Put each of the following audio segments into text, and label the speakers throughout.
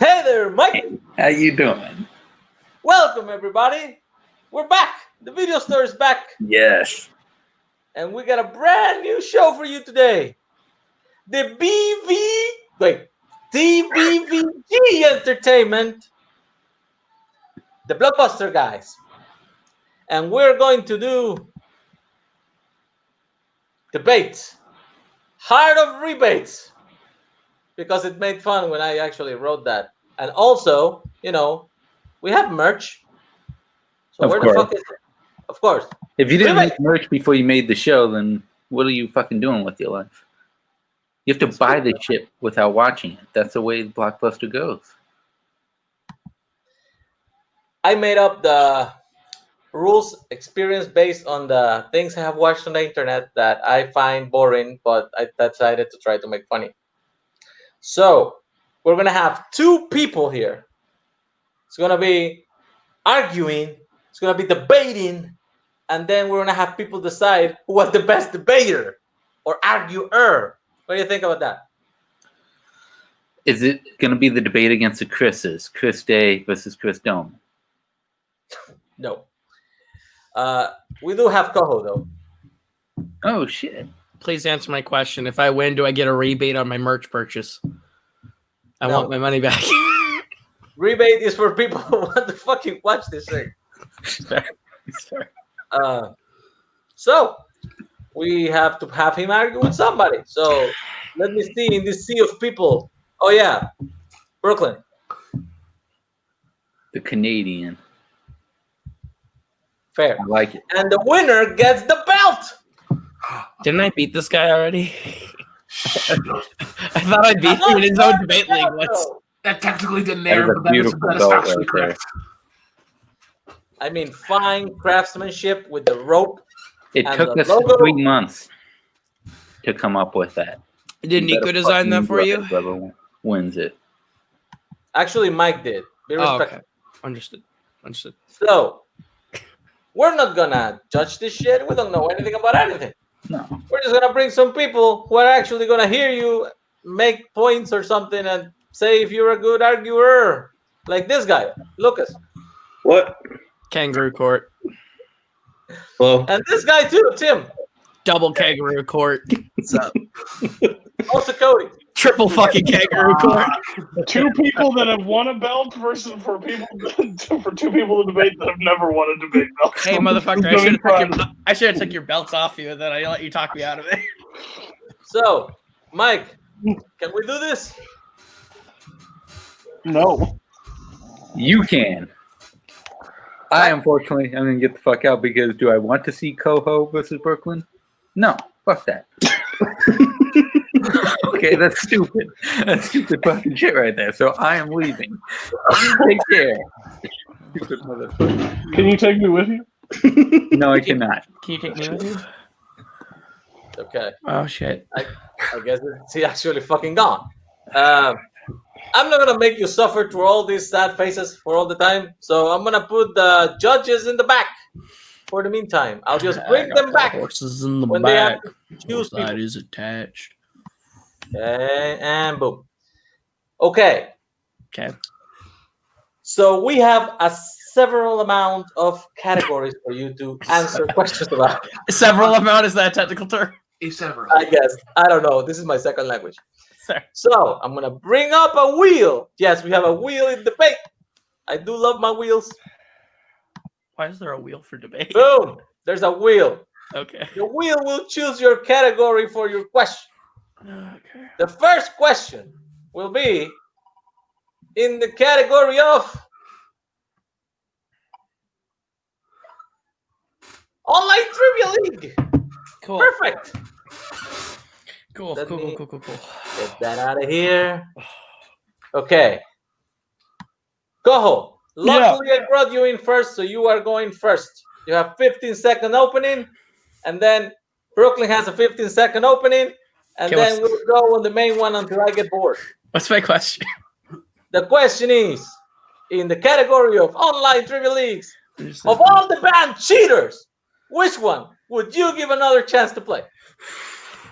Speaker 1: Hey there, Mike.
Speaker 2: How you doing?
Speaker 1: Welcome, everybody. We're back. The video store is back.
Speaker 2: Yes.
Speaker 1: And we got a brand new show for you today. The TBVG Entertainment. The Blockbuster guys. And we're going to do debates. Heart of Rebates. Because it made fun when I actually wrote that. And also, we have merch. So where the fuck is it? Of course.
Speaker 2: If you didn't make merch before you made the show, then what are you fucking doing with your life? You have to buy the shit without watching it. That's the way the Blockbuster goes.
Speaker 1: I made up the rules experience based on the things I have watched on the internet that I find boring, but I decided to try to make funny. So we're going to have two people here. It's going to be arguing. It's going to be debating. And then we're going to have people decide who was the best debater or arguer. What do you think about that?
Speaker 2: Is it going to be the debate against the Chris's? Chris Day versus Chris Dome?
Speaker 1: No. We do have Coho, though.
Speaker 2: Oh, shit.
Speaker 3: Please answer my question. If I win, do I get a rebate on my merch purchase? I want my money back.
Speaker 1: Rebate is for people who want to fucking watch this thing.
Speaker 2: Sorry.
Speaker 1: So we have to have him argue with somebody. So let me see in this sea of people. Oh yeah, Brooklyn.
Speaker 2: The Canadian.
Speaker 1: Fair.
Speaker 2: I like it.
Speaker 1: And the winner gets the belt.
Speaker 3: Didn't I beat this guy already? I thought I beat him in his own debate league once.
Speaker 4: That technically didn't air,
Speaker 2: That is a beautiful belt right there.
Speaker 1: I mean, fine craftsmanship with the rope.
Speaker 2: It took us 3 months to come up with that.
Speaker 3: Did Nico design that for you?
Speaker 2: Whoever wins it.
Speaker 1: Actually, Mike did. Be respectful.
Speaker 3: Okay. Understood.
Speaker 1: So we're not gonna judge this shit. We don't know anything about anything.
Speaker 2: No.
Speaker 1: We're just gonna bring some people who are actually gonna hear you make points or something and say if you're a good arguer. Like this guy, Lucas.
Speaker 5: What?
Speaker 3: Kangaroo court.
Speaker 5: Hello.
Speaker 1: And this guy too, Tim.
Speaker 3: Double kangaroo court.
Speaker 1: What's up? Also Cody.
Speaker 3: Triple fucking kangaroo court.
Speaker 5: Two people that have won a belt versus for two people to debate that have never won a debate belt.
Speaker 3: Hey, motherfucker! I should have took your belts off you, and then I let you talk me out of it.
Speaker 1: So, Mike, can we do this?
Speaker 5: No.
Speaker 2: You can. I, unfortunately, I'm going to get the fuck out because do I want to see Coho versus Brooklyn? No. Fuck that. Okay, that's stupid. That's stupid fucking shit right there. So I am leaving. Take care. Stupid motherfucker.
Speaker 5: Can you take me with you?
Speaker 2: No, I cannot.
Speaker 3: Can you take me with you?
Speaker 1: Okay.
Speaker 3: Oh, shit.
Speaker 1: I guess it's actually fucking gone. I'm not going to make you suffer through all these sad faces for all the time. So I'm going to put the judges in the back for the meantime. I'll just bring them back.
Speaker 3: Horses in the
Speaker 1: when
Speaker 3: back.
Speaker 1: They have to choose
Speaker 3: that is attached.
Speaker 1: Okay, and boom. Okay. So we have a several amount of categories for you to answer questions about.
Speaker 3: Several amount, is that a technical term?
Speaker 4: Several.
Speaker 1: I guess. I don't know. This is my second language.
Speaker 3: Sorry.
Speaker 1: So I'm going to bring up a wheel. Yes, we have a wheel in debate. I do love my wheels.
Speaker 3: Why is there a wheel for debate?
Speaker 1: Boom. There's a wheel.
Speaker 3: Okay.
Speaker 1: The wheel will choose your category for your question.
Speaker 3: Okay.
Speaker 1: The first question will be in the category of Online Trivia League.
Speaker 3: Cool.
Speaker 1: Perfect.
Speaker 3: Cool.
Speaker 1: Get that out of here. Okay. Coho, luckily I brought you in first, so you are going first. You have 15-second opening, and then Brooklyn has a 15-second opening, and then we'll go on the main one until I get bored.
Speaker 3: What's my question?
Speaker 1: The question is, in the category of Online Trivia Leagues, of all the banned cheaters, which one would you give another chance to play?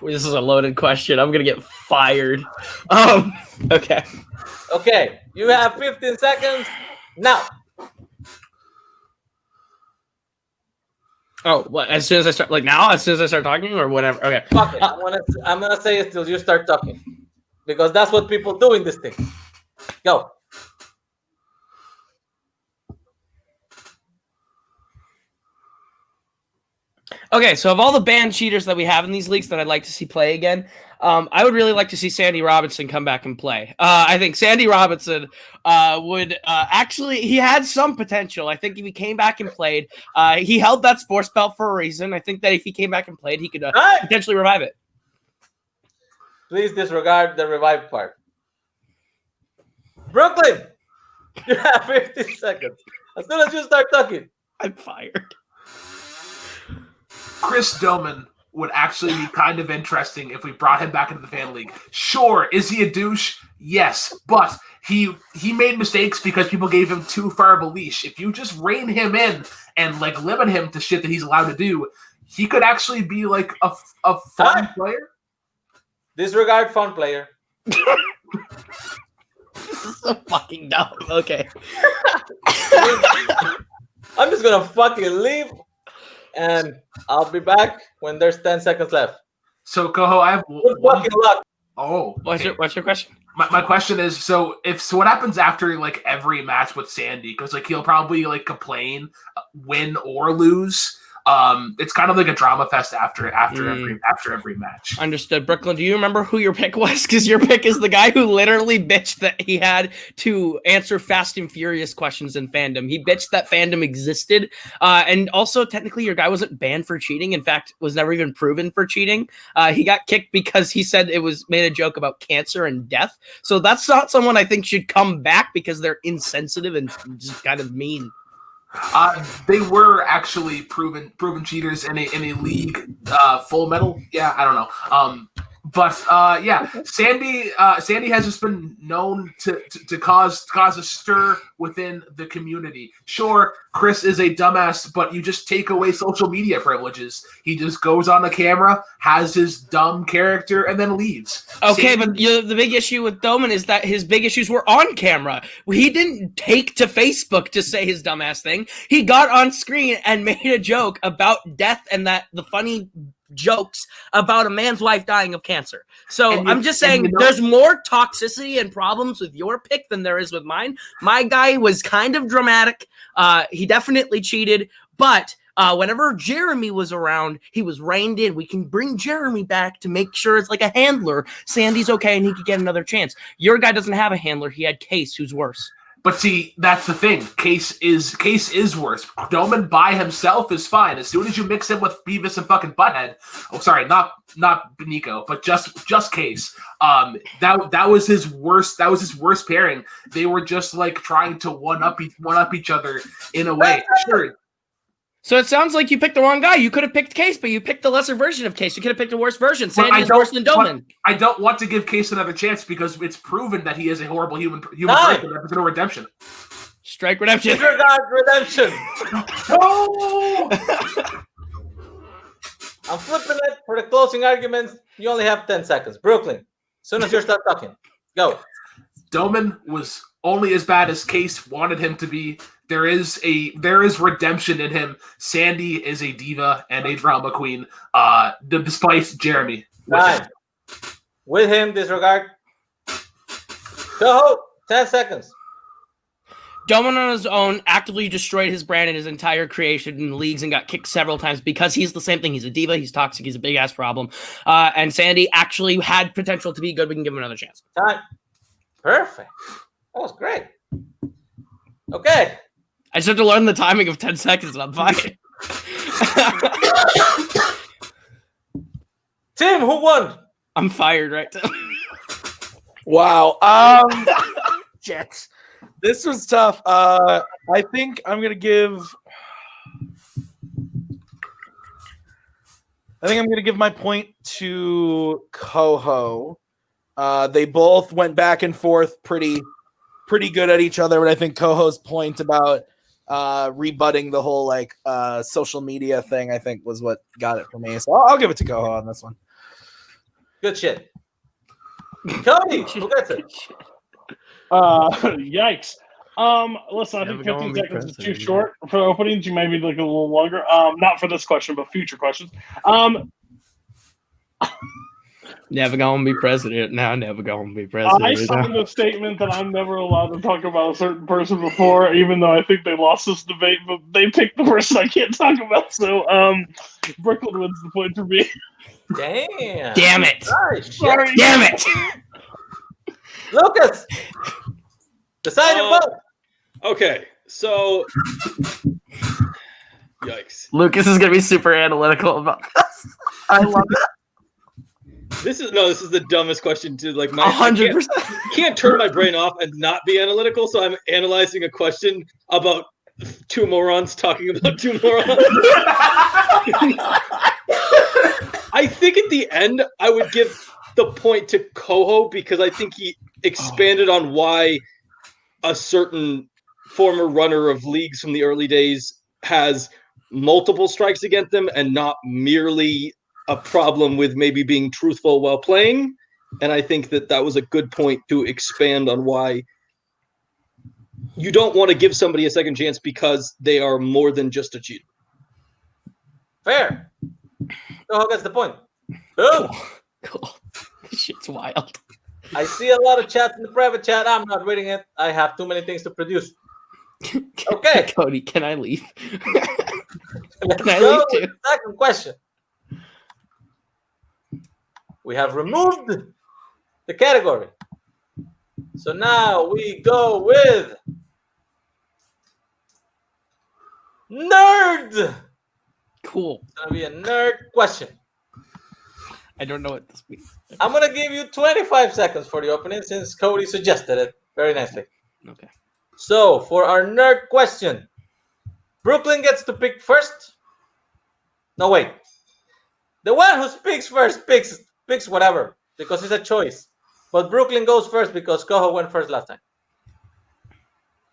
Speaker 3: This is a loaded question. I'm gonna get fired. Okay.
Speaker 1: Okay, you have 15 seconds now.
Speaker 3: Oh, what? As soon as I start, like now, as soon as I start talking, or whatever. Okay.
Speaker 1: Fuck it. I'm gonna say it till you start talking, because that's what people do in this thing. Go.
Speaker 3: Okay, so of all the banned cheaters that we have in these leagues that I'd like to see play again, I would really like to see Sandy Robinson come back and play. I think Sandy Robinson would actually, he had some potential. I think if he came back and played, he held that sports belt for a reason. I think that if he came back and played, he could potentially revive it.
Speaker 1: Please disregard the revive part. Brooklyn, you have 15 seconds. As soon as you start talking.
Speaker 3: I'm fired.
Speaker 4: Chris Doman would actually be kind of interesting if we brought him back into the fan league. Sure, is he a douche? Yes, but he made mistakes because people gave him too far of a leash. If you just rein him in and like limit him to shit that he's allowed to do, he could actually be like a fun player.
Speaker 1: Disregard fun player.
Speaker 3: This is so fucking dumb. Okay.
Speaker 1: I'm just gonna fucking leave. And I'll be back when there's 10 seconds left.
Speaker 4: So, Coho, I have
Speaker 1: good fucking luck.
Speaker 4: Oh,
Speaker 3: okay. What's your question?
Speaker 4: My question is, so what happens after like every match with Sandy? Because like he'll probably like complain, win or lose. It's kind of like a drama fest after every match.
Speaker 3: Understood. Brooklyn, do you remember who your pick was? Because your pick is the guy who literally bitched that he had to answer Fast and Furious questions in fandom. He bitched that fandom existed. And also, technically, your guy wasn't banned for cheating. In fact, was never even proven for cheating. He got kicked because he said it was made a joke about cancer and death. So that's not someone I think should come back because they're insensitive and just kind of mean.
Speaker 4: They were actually proven cheaters in a league, Full Metal. Yeah, I don't know. But Sandy has just been known to cause a stir within the community. Sure, Chris is a dumbass, but you just take away social media privileges. He just goes on the camera, has his dumb character, and then leaves.
Speaker 3: Okay, but the big issue with Doman is that his big issues were on camera. He didn't take to Facebook to say his dumbass thing. He got on screen and made a joke about death and that the funny jokes about a man's wife dying of cancer. So I'm just saying there's more toxicity and problems with your pick than there is with mine. My guy was kind of dramatic. He definitely cheated, but whenever Jeremy was around, he was reined in. We can bring Jeremy back to make sure it's like a handler. Sandy's okay and he could get another chance. Your guy doesn't have a handler. He had Case, who's worse.
Speaker 4: But see, that's the thing. Case is worse. Doman by himself is fine. As soon as you mix him with Beavis and fucking Butthead, sorry, not Benico, but just Case. That was his worst. That was his worst pairing. They were just like trying to one up each other in a way. Sure.
Speaker 3: So it sounds like you picked the wrong guy. You could have picked Case, but you picked the lesser version of Case. You could have picked a worse version. Sandy is worse than Doman.
Speaker 4: I don't want to give Case another chance because it's proven that he is a horrible human person in episode of Redemption.
Speaker 3: Strike Redemption.
Speaker 1: Redemption.
Speaker 4: Oh!
Speaker 1: I'm flipping it for the closing arguments. You only have 10 seconds. Brooklyn, as soon as you start talking, go.
Speaker 4: Doman was only as bad as Case wanted him to be. There is redemption in him. Sandy is a diva and a drama queen. Despite Jeremy.
Speaker 1: With him, disregard. Go. 10 seconds.
Speaker 3: Doman on his own actively destroyed his brand and his entire creation in leagues and got kicked several times because he's the same thing. He's a diva. He's toxic. He's a big ass problem. And Sandy actually had potential to be good. We can give him another chance.
Speaker 1: Time. Perfect. That was great. Okay.
Speaker 3: I just have to learn the timing of 10 seconds and I'm fine.
Speaker 1: Tim, who won?
Speaker 3: I'm fired right now.
Speaker 6: Wow. Jets. This was tough. I think I'm gonna give my point to Coho. They both went back and forth pretty good at each other, but I think Coho's point about rebutting the whole social media thing, I think, was what got it for me. So I'll give it to Coho on this one.
Speaker 1: Good shit. Cody, who gets it?
Speaker 5: Yikes. Listen, I
Speaker 3: Never
Speaker 5: think
Speaker 3: gonna
Speaker 5: 15
Speaker 3: be
Speaker 5: seconds is too
Speaker 3: president.
Speaker 5: short for openings. You maybe like a little longer. Not for this question, but future questions.
Speaker 3: Never gonna be president. Now, never gonna be
Speaker 5: I
Speaker 3: president.
Speaker 5: signed a statement that I'm never allowed to talk about a certain person before, even though I think they lost this debate, but they picked the person I can't talk about. So, Brooklyn wins the point for me.
Speaker 1: Damn.
Speaker 3: Damn it!
Speaker 1: Nice shit.
Speaker 5: Sorry.
Speaker 3: Damn it!
Speaker 1: Lucas, decide your vote.
Speaker 7: Okay, so yikes.
Speaker 3: Lucas is gonna be super analytical about this. I love it.
Speaker 7: This is the dumbest question to like my
Speaker 3: 100%.
Speaker 7: can't turn my brain off and not be analytical, so I'm analyzing a question about two morons talking about two morons. I think at the end I would give the point to Coho because I think he expanded on why a certain former runner of leagues from the early days has multiple strikes against them and not merely a problem with maybe being truthful while playing. And I think that was a good point to expand on why you don't want to give somebody a second chance because they are more than just a cheater.
Speaker 1: Fair. Coho gets the point. Boom.
Speaker 3: Cool. This shit's wild.
Speaker 1: I see a lot of chats in the private chat. I'm not reading it. I have too many things to produce. Okay.
Speaker 3: Cody, can I leave?
Speaker 1: Let's
Speaker 3: Can I
Speaker 1: go
Speaker 3: leave
Speaker 1: with
Speaker 3: too?
Speaker 1: the second question. We have removed the category. So now we go with nerd.
Speaker 3: Cool.
Speaker 1: It's gonna be a nerd question.
Speaker 3: I don't know what this means.
Speaker 1: I'm gonna give you 25 seconds for the opening since Cody suggested it very nicely.
Speaker 3: Okay.
Speaker 1: So for our nerd question, Brooklyn gets to pick first. No, wait. The one who speaks first picks whatever because it's a choice. But Brooklyn goes first because Coho went first last time.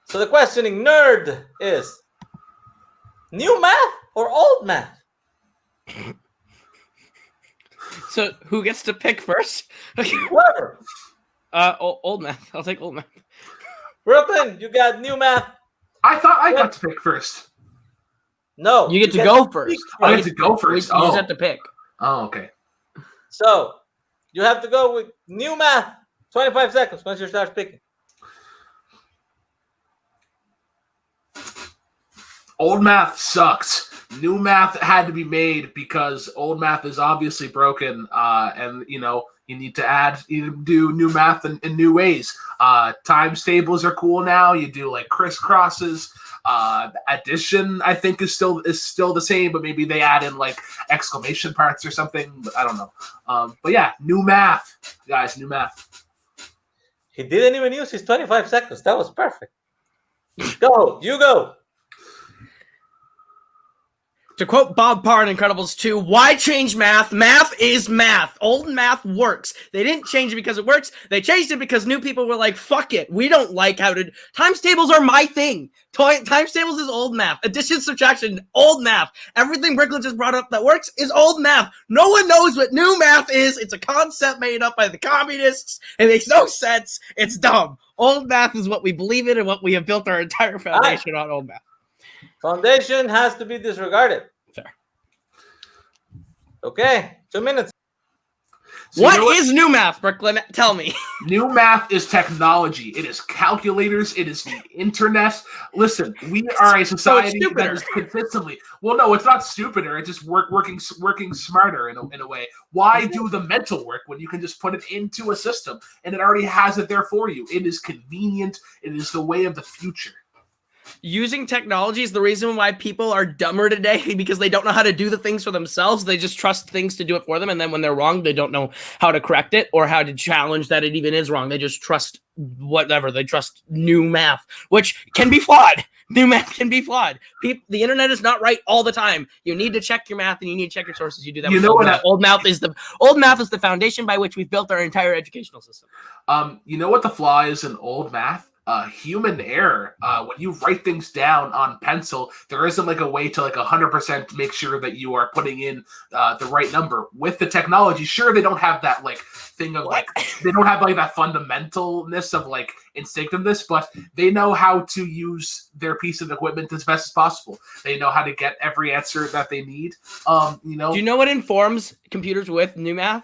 Speaker 1: So the questioning nerd is new math or old math?
Speaker 3: So who gets to pick first?
Speaker 1: Whoever.
Speaker 3: Old math. I'll take old math.
Speaker 1: Brooklyn, you got new math.
Speaker 4: I thought I got to pick first.
Speaker 1: No.
Speaker 3: You get to go first.
Speaker 1: speak
Speaker 4: I
Speaker 1: first.
Speaker 4: get to go first.
Speaker 3: You
Speaker 4: Oh,
Speaker 3: just have to pick.
Speaker 4: oh, okay.
Speaker 1: So you have to go with new math. 25 seconds once you start speaking.
Speaker 4: Old math sucks. New math had to be made because old math is obviously broken, and you need to do new math in new ways. Times tables are cool now. You do like crisscrosses. Addition, I think, is still the same, but maybe they add in like exclamation parts or something. But I don't know. But yeah, new math, guys. New math.
Speaker 1: He didn't even use his 25 seconds. That was perfect. Go. You go.
Speaker 3: To quote Bob Parr in Incredibles 2, why change math? Math is math. Old math works. They didn't change it because it works. They changed it because new people were like, fuck it. We don't like how to... Times tables are my thing. Times tables is old math. Addition, subtraction, old math. Everything Bricklin just brought up that works is old math. No one knows what new math is. It's a concept made up by the communists. It makes no sense. It's dumb. Old math is what we believe in and what we have built our entire foundation on old math.
Speaker 1: Foundation has to be disregarded.
Speaker 3: Fair.
Speaker 1: Okay, 2 minutes.
Speaker 4: So
Speaker 3: What
Speaker 4: you know
Speaker 3: is new math, Brooklyn? Tell me.
Speaker 4: New math is technology. It is calculators. It is the internet. Listen, we are a society that
Speaker 3: stupider.
Speaker 4: is consistently. Well, no, it's not stupider. It's just working smarter in a way. Why do the mental work when you can just put it into a system and it already has it there for you? It is convenient. It is the way of the future.
Speaker 3: Using technology is the reason why people are dumber today because they don't know how to do the things for themselves. They just trust things to do it for them. And then when they're wrong, they don't know how to correct it or how to challenge that it even is wrong. They just trust whatever. They trust new math, which can be flawed. New math can be flawed. The internet is not right all the time. You need to check your math and you need to check your sources. You do that.
Speaker 4: You
Speaker 3: with
Speaker 4: know
Speaker 3: old
Speaker 4: what
Speaker 3: math. Old math is the foundation by which we've built our entire educational system.
Speaker 4: You know what the flaw is in old math? human error. When you write things down on pencil, there isn't like a way to like 100% make sure that you are putting in the right number. With the technology, sure, they don't have that like thing of like they don't have like that fundamentalness of like instinctiveness, but they know how to use their piece of equipment as best as possible. They know how to get every answer that they need.
Speaker 3: Do you know what informs computers with new math?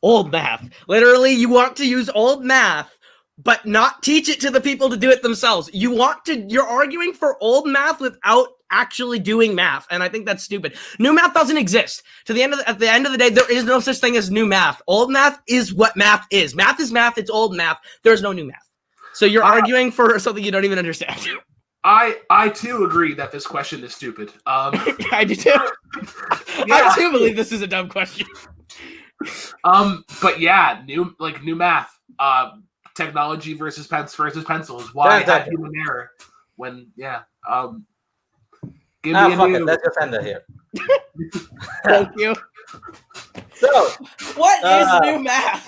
Speaker 3: Old math. Literally, you want to use old math, but not teach it to the people to do it themselves. You're arguing for old math without actually doing math, and I think that's stupid. New math doesn't exist. At the end of the day, there is no such thing as new math. Old math is what math is. Math is math. It's old math. There's no new math. So you're arguing for something you don't even understand.
Speaker 4: I too agree that this question is stupid.
Speaker 3: I do too.
Speaker 4: Yeah.
Speaker 3: I too believe this is a dumb question.
Speaker 4: But yeah, new math, technology versus pencil is why I had human error. When give me a new.
Speaker 1: Let's just end it here.
Speaker 3: Thank you.
Speaker 1: So,
Speaker 3: what is new math?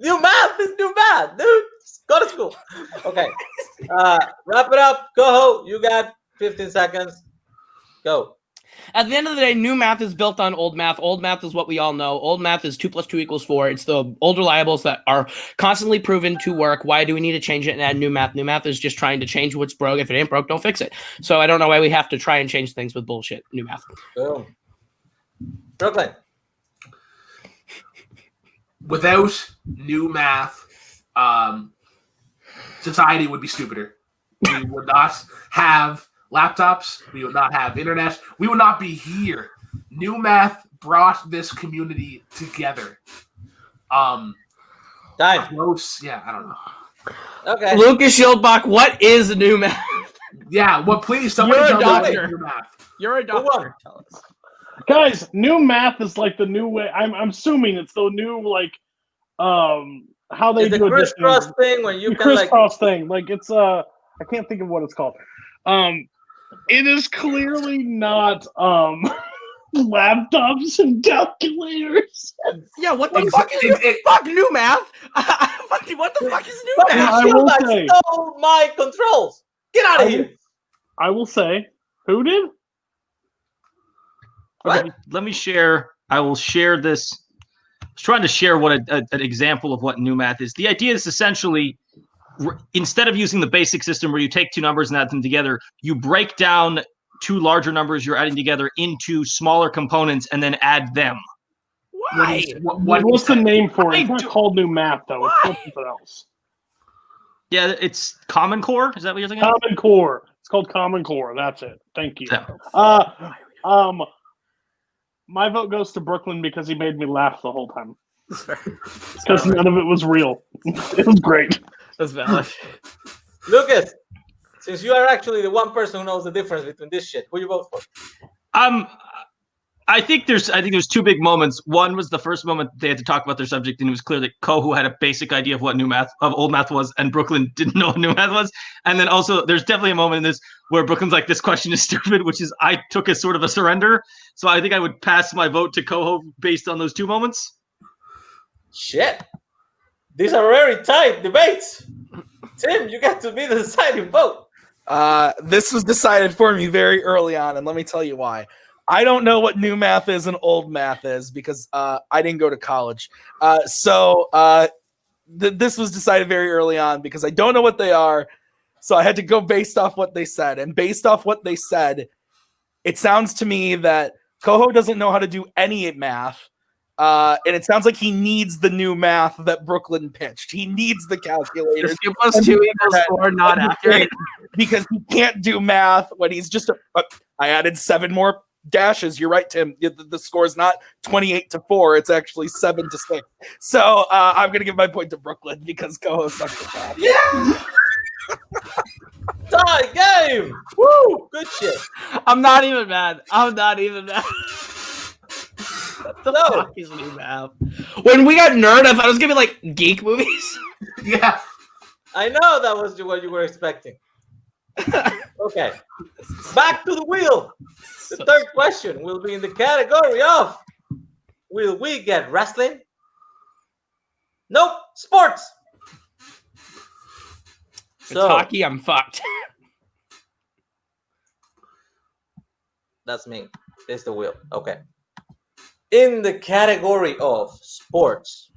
Speaker 1: New math is new math, dude. Go to school. Okay. Wrap it up. Go. You got 15 seconds. Go.
Speaker 3: At the end of the day, new math is built on old math. Old math is what we all know. Old math is 2 + 2 = 4. It's the old reliables that are constantly proven to work. Why do we need to change it and add new math? New math is just trying to change what's broke. If it ain't broke, don't fix it. So I don't know why we have to try and change things with bullshit. New math.
Speaker 1: Boom. Brooklyn.
Speaker 4: Without new math, society would be stupider. We would not have laptops. We would not have internet. We would not be here. New math brought this community together.
Speaker 1: Time.
Speaker 4: Close. Yeah, I don't know.
Speaker 1: Okay.
Speaker 3: Lucas Schildbach, what is new math?
Speaker 4: Yeah, well, please, somebody
Speaker 3: You're a
Speaker 4: tell me
Speaker 3: doctor.
Speaker 4: what new math.
Speaker 3: You're a doctor. Tell us.
Speaker 5: Guys, new math is like the new way. I'm assuming it's the new like how they
Speaker 1: It's
Speaker 5: do
Speaker 1: the crisscross thing when you
Speaker 5: the
Speaker 1: can like
Speaker 5: crisscross thing. Like it's I can't think of what it's called. It is clearly not laptops and calculators.
Speaker 3: Yeah, what the fuck is fuck new math? What the fuck is new math?
Speaker 5: I will
Speaker 1: Schildbach
Speaker 5: say-
Speaker 1: stole my controls. Get out of here.
Speaker 5: I will say, who did?
Speaker 1: What?
Speaker 8: Let me share. I will share this. I was trying to share what an example of what new math is. The idea is essentially, instead of using the basic system where you take two numbers and add them together, you break down two larger numbers you're adding together into smaller components and then add them.
Speaker 3: Why?
Speaker 5: What's the name for it? It's
Speaker 8: I
Speaker 5: not
Speaker 8: do-
Speaker 5: called new math though. It's called something else.
Speaker 8: Yeah, it's Common Core. Is that what you're thinking?
Speaker 5: Common Core. It's called Common Core. That's it. Thank you.
Speaker 8: Yeah.
Speaker 5: My vote goes to Brooklyn because he made me laugh the whole time. Because none of it was real. It was great.
Speaker 3: That's valid.
Speaker 1: Lucas, since you are actually the one person who knows the difference between this shit, who you vote for?
Speaker 8: I think there's two big moments. One was the first moment they had to talk about their subject, and it was clear that Kohu had a basic idea of what old math was, and Brooklyn didn't know what new math was. And then also, there's definitely a moment in this where Brooklyn's like, "This question is stupid," which is I took as sort of a surrender. So I think I would pass my vote to Kohu based on those two moments.
Speaker 1: Shit. These are very tight debates. Tim, you got to be the deciding vote.
Speaker 6: This was decided for me very early on, and let me tell you why. I don't know what new math is and old math is because I didn't go to college. So this was decided very early on because I don't know what they are. So I had to go based off what they said. And based off what they said, it sounds to me that Koho doesn't know how to do any math. And it sounds like he needs the new math that Brooklyn pitched. He needs the calculators.
Speaker 3: 2 + 2 = 4, not accurate.
Speaker 6: Because he can't do math when he's just I added 7 more dashes. You're right, Tim. The score is not 28-4. It's actually 7-6. So I'm going to give my point to Brooklyn because Koho sucks at math.
Speaker 1: Yeah. Tie game. Woo. Good shit.
Speaker 3: I'm not even mad. What the fuck is new math? When we got nerd, I thought it was gonna be like geek movies.
Speaker 4: Yeah.
Speaker 1: I know that was what you were expecting. Okay. Back to the wheel. The third question will be in the category of will we get wrestling? Nope. Sports.
Speaker 3: If it's hockey, I'm fucked.
Speaker 1: That's me. It's the wheel. Okay. In the category of sports.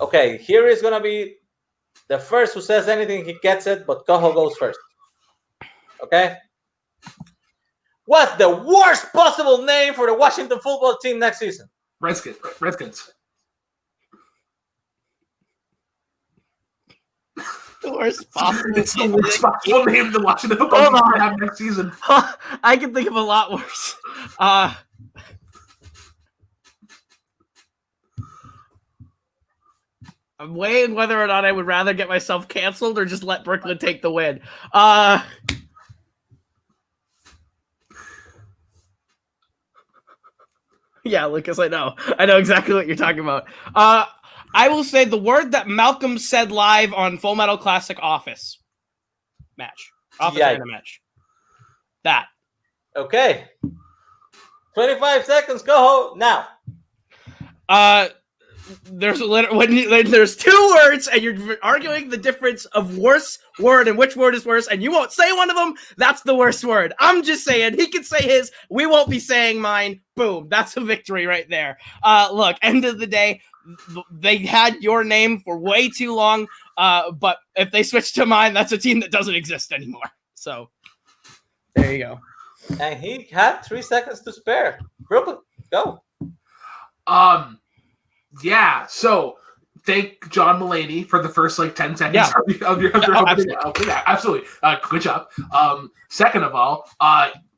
Speaker 1: Okay, here is gonna be the first who says anything, he gets it, but Coho goes first. Okay? What's the worst possible name for the Washington football team next season?
Speaker 4: Redskins.
Speaker 3: The worst possible.
Speaker 4: It's the worst possible name the Washington football team will have next season.
Speaker 3: I can think of a lot worse. I'm weighing whether or not I would rather get myself canceled or just let Brooklyn take the win. Yeah, Lucas, I know exactly what you're talking about. I will say the word that Malcolm said live on Full Metal Classic Office match. Office Arena match. That.
Speaker 1: Okay. 25 seconds, Coho, now.
Speaker 3: There's when there's two words and you're arguing the difference of worst word and which word is worse, and you won't say one of them, that's the worst word. I'm just saying, he can say his, we won't be saying mine. Boom, that's a victory right there. Look, end of the day, they had your name for way too long, but if they switch to mine, that's a team that doesn't exist anymore. So, there you go.
Speaker 1: And he had 3 seconds to spare. Brooklyn, go.
Speaker 4: Yeah, so thank John Mulaney for the first 10 seconds of your
Speaker 3: absolutely.
Speaker 4: Okay, yeah, absolutely. Good job. Second of all,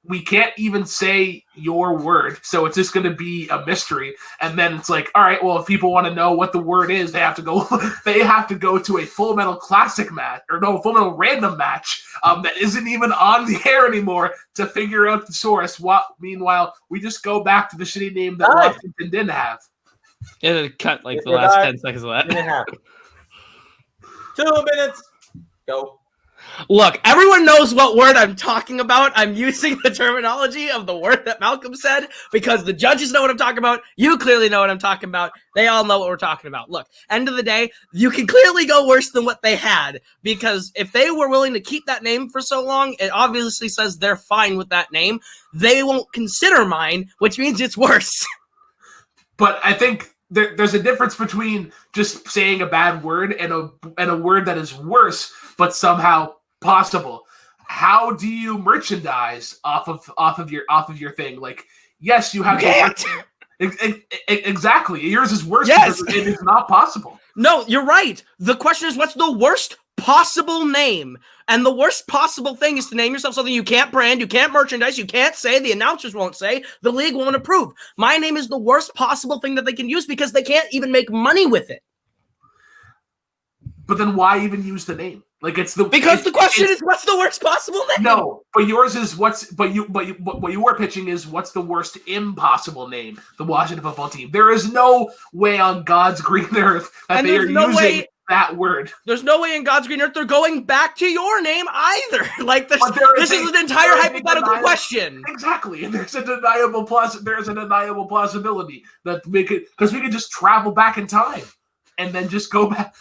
Speaker 4: we can't even say your word, so it's just going to be a mystery. And then it's like, all right, well, if people want to know what the word is, they have to go. They have to go to a Full Metal Classic match, or no, Full Metal Random match that isn't even on the air anymore to figure out the source. Meanwhile, we just go back to the shitty name that Washington didn't have.
Speaker 3: It cut the last 10 seconds of that.
Speaker 1: 2 minutes. Go.
Speaker 3: Look, everyone knows what word I'm talking about. I'm using the terminology of the word that Malcolm said because the judges know what I'm talking about. You clearly know what I'm talking about. They all know what we're talking about. Look, end of the day, you can clearly go worse than what they had because if they were willing to keep that name for so long, it obviously says they're fine with that name. They won't consider mine, which means it's worse.
Speaker 4: But I think there's a difference between just saying a bad word and a word that is worse, but somehow possible. How do you merchandise off of your thing? Yes, you have exactly. Yours is worse because it is not possible.
Speaker 3: No, you're right. The question is, what's the worst possible name? And the worst possible thing is to name yourself something you can't brand, you can't merchandise, you can't say, the announcers won't say, the league won't approve. My name is the worst possible thing that they can use because they can't even make money with it.
Speaker 4: But then why even use the name? Because
Speaker 3: the question is, what's the worst possible name?
Speaker 4: No, but yours is what you are pitching is what's the worst impossible name? The Washington football team. There is no way on God's green earth that they are using that word.
Speaker 3: There's no way in God's green earth they're going back to your name either. This is an entire hypothetical question.
Speaker 4: Exactly, and there's a deniable possibility that we could just travel back in time and then just go back.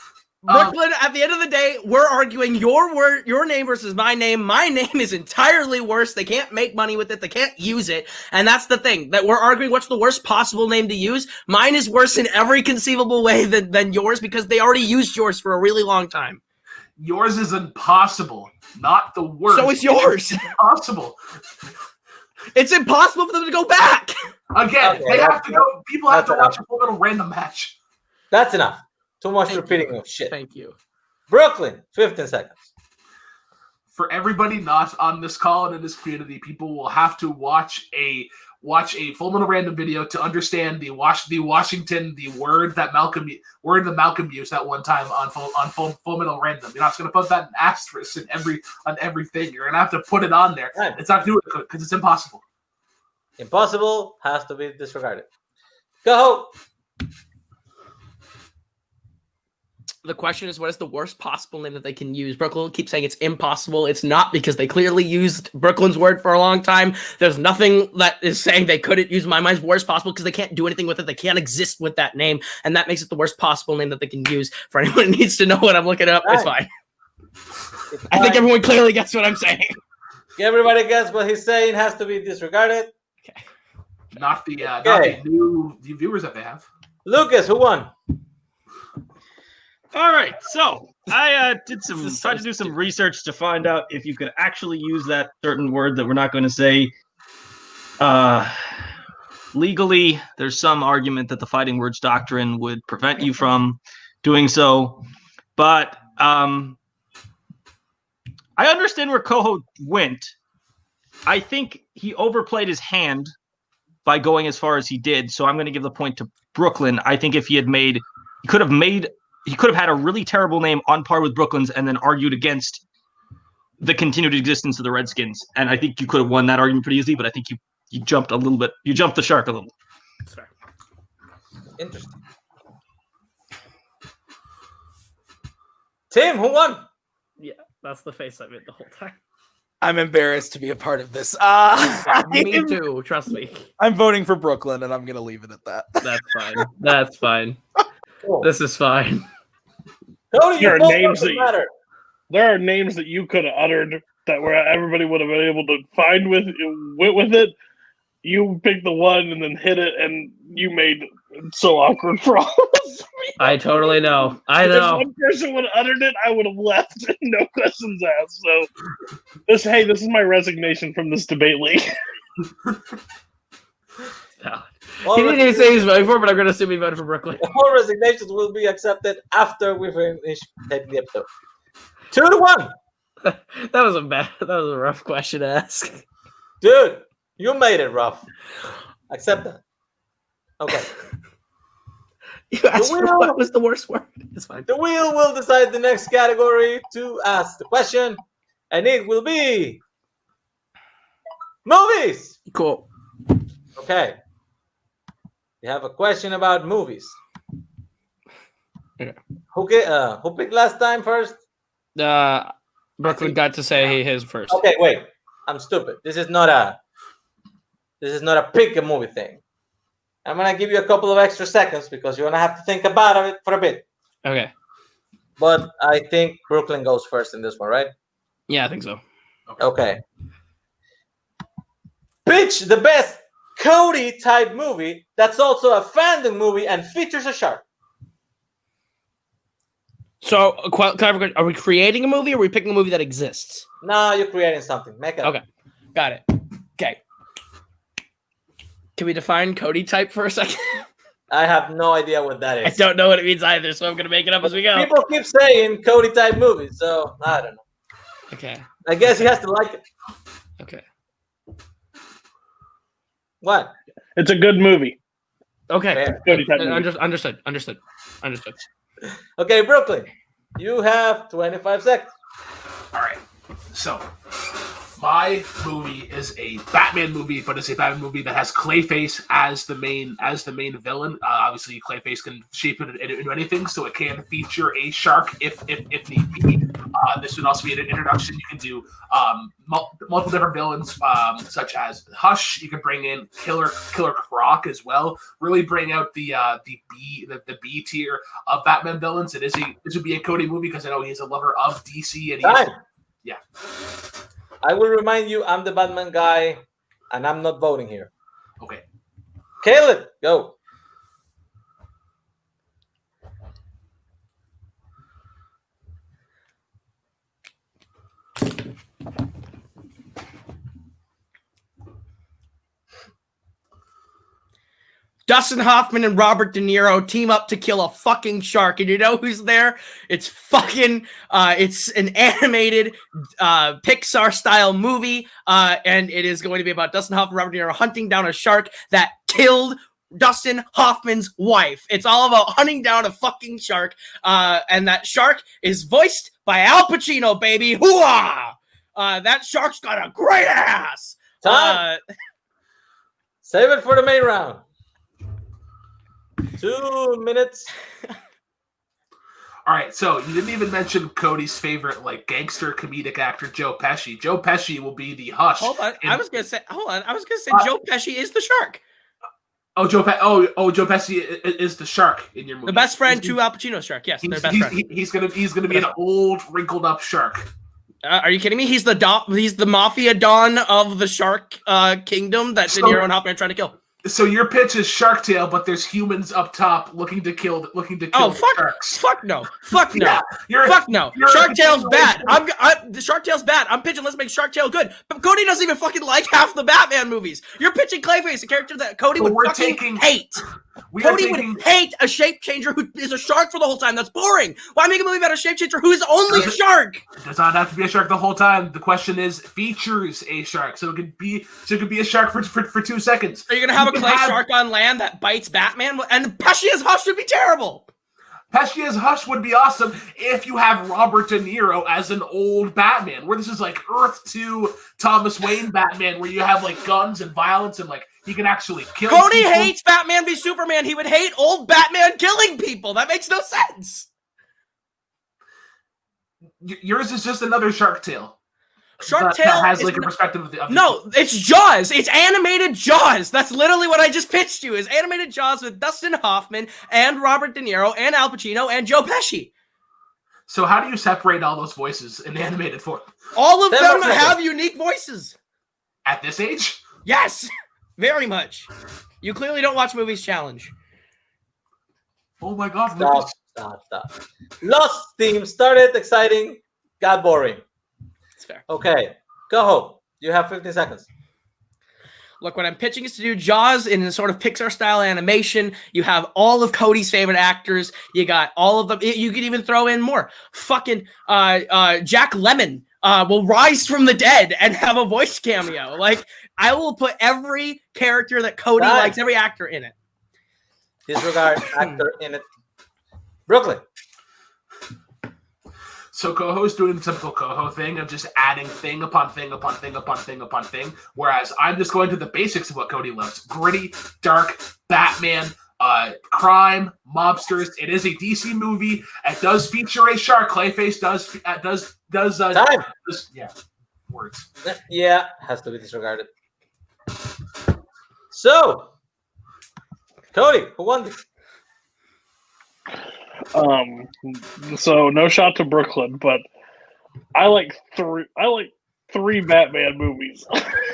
Speaker 3: Brooklyn, at the end of the day, we're arguing your name versus my name. My name is entirely worse. They can't make money with it. They can't use it. And that's the thing, that we're arguing what's the worst possible name to use. Mine is worse in every conceivable way than yours because they already used yours for a really long time.
Speaker 4: Yours is impossible, not the worst.
Speaker 3: So is yours.
Speaker 4: It's impossible.
Speaker 3: It's impossible for them to go back.
Speaker 4: Again, they have to go. People have to watch a Full Metal Random match.
Speaker 1: That's enough. Too much repeating of shit.
Speaker 3: Thank you.
Speaker 1: Brooklyn, 15 seconds.
Speaker 4: For everybody not on this call and in this community, people will have to watch a Full Metal Random video to understand the word that Malcolm used that one time on Full Metal Random. You're not going to put that in asterisk on everything. You're going to have to put it on there.
Speaker 1: Right.
Speaker 4: It's not doing it because it's impossible.
Speaker 1: Impossible has to be disregarded. Go.
Speaker 3: The question is, what is the worst possible name that they can use? Brooklyn keeps saying it's impossible. It's not, because they clearly used Brooklyn's word for a long time. There's nothing that is saying they couldn't use my mind's worst possible because they can't do anything with it. They can't exist with that name. And that makes it the worst possible name that they can use. For anyone who needs to know what I'm looking up, it's fine. I think everyone clearly gets what I'm saying.
Speaker 1: Everybody gets what he's saying has to be disregarded.
Speaker 4: Not the new viewers that they have.
Speaker 1: Lucas, who won?
Speaker 8: All right, so I
Speaker 3: is
Speaker 8: tried to do some research to find out if you could actually use that certain word that we're not going to say. Legally, there's some argument that the fighting words doctrine would prevent you from doing so, but I understand where Coho went. I think he overplayed his hand by going as far as he did, so I'm going to give the point to Brooklyn. I think if he could have had a really terrible name on par with Brooklyn's and then argued against the continued existence of the Redskins. And I think you could have won that argument pretty easily, but I think you jumped a little bit. You jumped the shark a little.
Speaker 3: Sorry.
Speaker 1: Interesting. Tim, who won?
Speaker 9: Yeah, that's the face I made the whole time.
Speaker 6: I'm embarrassed to be a part of this.
Speaker 9: Me too, trust me.
Speaker 6: I'm voting for Brooklyn, and I'm going to leave it at that.
Speaker 9: That's fine. That's fine.
Speaker 1: Cool.
Speaker 9: This is fine.
Speaker 1: Cody,
Speaker 5: There
Speaker 1: your
Speaker 5: are
Speaker 1: vote
Speaker 5: names
Speaker 1: doesn't
Speaker 5: that
Speaker 1: matter.
Speaker 5: There are names that you could have uttered that where everybody would have been able to find went with it. You picked the one and then hit it, and you made it so awkward for all of us.
Speaker 9: I totally know. I
Speaker 5: If
Speaker 9: know.
Speaker 5: one person would have uttered it, I would have left, and no questions asked. So, this is my resignation from this debate league.
Speaker 1: All
Speaker 9: He didn't even say he's voting for, but I'm going to assume he voted for Brooklyn.
Speaker 1: All resignations will be accepted after we finish taping the episode. 2-1.
Speaker 9: That was a rough question to ask.
Speaker 1: Dude, you made it rough. Accept that. Okay.
Speaker 9: You asked for what was the worst word. It's fine.
Speaker 1: The wheel will decide the next category to ask the question, and it will be movies.
Speaker 9: Cool.
Speaker 1: Okay. You have a question about movies.
Speaker 9: Okay.
Speaker 1: Who picked last time first?
Speaker 3: Brooklyn got to say his first.
Speaker 1: Okay, wait. I'm stupid. This is not a pick a movie thing. I'm gonna give you a couple of extra seconds because you're gonna have to think about it for a bit.
Speaker 3: Okay.
Speaker 1: But I think Brooklyn goes first in this one, right?
Speaker 3: Yeah, I think so.
Speaker 1: Okay. Pitch the best Cody type movie that's also a fandom movie and features a shark.
Speaker 3: So, are we creating a movie or are we picking a movie that exists?
Speaker 1: No, you're creating something. Make it up.
Speaker 3: Okay. Got it. Okay. Can we define Cody type for a second?
Speaker 1: I have no idea what that
Speaker 3: I
Speaker 1: is.
Speaker 3: don't know what it means either, so I'm going to make it up as we go.
Speaker 1: People keep saying Cody type movies, so I don't know.
Speaker 3: Okay.
Speaker 1: I guess he has to like it.
Speaker 3: Okay.
Speaker 1: What?
Speaker 5: It's a good movie.
Speaker 3: Okay.
Speaker 1: Fair.
Speaker 5: Cody type movie.
Speaker 3: Understood.
Speaker 1: Okay, Brooklyn, you have 25 seconds.
Speaker 4: All right. So, my movie is a Batman movie, but it's a Batman movie that has Clayface as the main villain. Obviously, Clayface can shape it into anything, so it can feature a shark if need be. This would also be an introduction. You can do multiple different villains, such as Hush. You can bring in Killer Croc as well. Really bring out the B tier of Batman villains. This would be a Cody movie because I know he's a lover of DC and yeah.
Speaker 1: I will remind you, I'm the Batman guy, and I'm not voting here.
Speaker 4: Okay.
Speaker 1: Caleb, go.
Speaker 3: Dustin Hoffman and Robert De Niro team up to kill a fucking shark. And you know who's there? It's it's an animated Pixar-style movie. And it is going to be about Dustin Hoffman and Robert De Niro hunting down a shark that killed Dustin Hoffman's wife. It's all about hunting down a fucking shark. And that shark is voiced by Al Pacino, baby. Hooah! That shark's got a great ass.
Speaker 1: Time. Save it for the main round. 2 minutes.
Speaker 4: All right, so you didn't even mention Cody's favorite, gangster comedic actor, Joe Pesci. Joe Pesci will be the Hush.
Speaker 3: Hold on. I was gonna say Joe Pesci is the shark.
Speaker 4: Joe Pesci is the shark in your movie.
Speaker 3: The best friend to Al Pacino's shark. Yes, their best friend.
Speaker 4: He's gonna be an old, wrinkled up shark.
Speaker 3: Are you kidding me? He's the mafia don of the shark kingdom that De Niro and Hoffman are trying to kill.
Speaker 4: So your pitch is Shark Tale, but there's humans up top looking to kill sharks.
Speaker 3: Fuck no. Fuck no.
Speaker 4: Yeah,
Speaker 3: Fuck no. Shark Tale's bad. The Shark Tale's bad. I'm pitching let's make Shark Tale good. But Cody doesn't even fucking like half the Batman movies. You're pitching Clayface, a character that Cody would fucking hate. Cody would hate a shape changer who is a shark for the whole time. That's boring. Why make a movie about a shape changer who is only a shark?
Speaker 4: It does not have to be a shark the whole time. The question is features a shark. So it could be a shark for 2 seconds.
Speaker 3: Are you gonna have a clay shark on land that bites Batman? And Pesci as Hush would be terrible.
Speaker 4: Pesci as Hush would be awesome if you have Robert De Niro as an old Batman, where this is like Earth 2 Thomas Wayne Batman, where you have like guns and violence and like he can actually kill
Speaker 3: Cody
Speaker 4: people.
Speaker 3: Hates Batman v Superman. He would hate old Batman killing people. That makes no sense.
Speaker 4: Yours is just another Shark Tale.
Speaker 3: Shark Tale
Speaker 4: that has like a perspective of the
Speaker 3: No, it's Jaws. It's animated Jaws. That's literally what I just pitched you. Is animated Jaws with Dustin Hoffman and Robert De Niro and Al Pacino and Joe Pesci.
Speaker 4: So how do you separate all those voices in animated form?
Speaker 3: All of them have unique voices.
Speaker 4: At this age?
Speaker 3: Yes, very much. You clearly don't watch Movies Challenge.
Speaker 4: Oh my God.
Speaker 1: Stop. Lost theme started exciting, got boring.
Speaker 3: It's fair.
Speaker 1: Okay, go home. You have 15 seconds.
Speaker 3: Look, what I'm pitching is to do Jaws in a sort of Pixar-style animation. You have all of Cody's favorite actors. You got all of them. You could even throw in more. Fucking Jack Lemmon will rise from the dead and have a voice cameo. Like, I will put every character that Cody likes, every actor in it.
Speaker 1: Disregard actor in it. Brooklyn.
Speaker 4: So Coho's doing the typical Coho thing of just adding thing upon thing upon thing upon thing upon thing, whereas I'm just going to the basics of what Cody loves. Gritty, dark, Batman, crime, mobsters. It is a DC movie. It does feature a shark. Clayface does
Speaker 1: Time.
Speaker 4: Words.
Speaker 1: Yeah, has to be disregarded. So, Cody, who won this?
Speaker 5: So no shot to Brooklyn, but I like three Batman movies.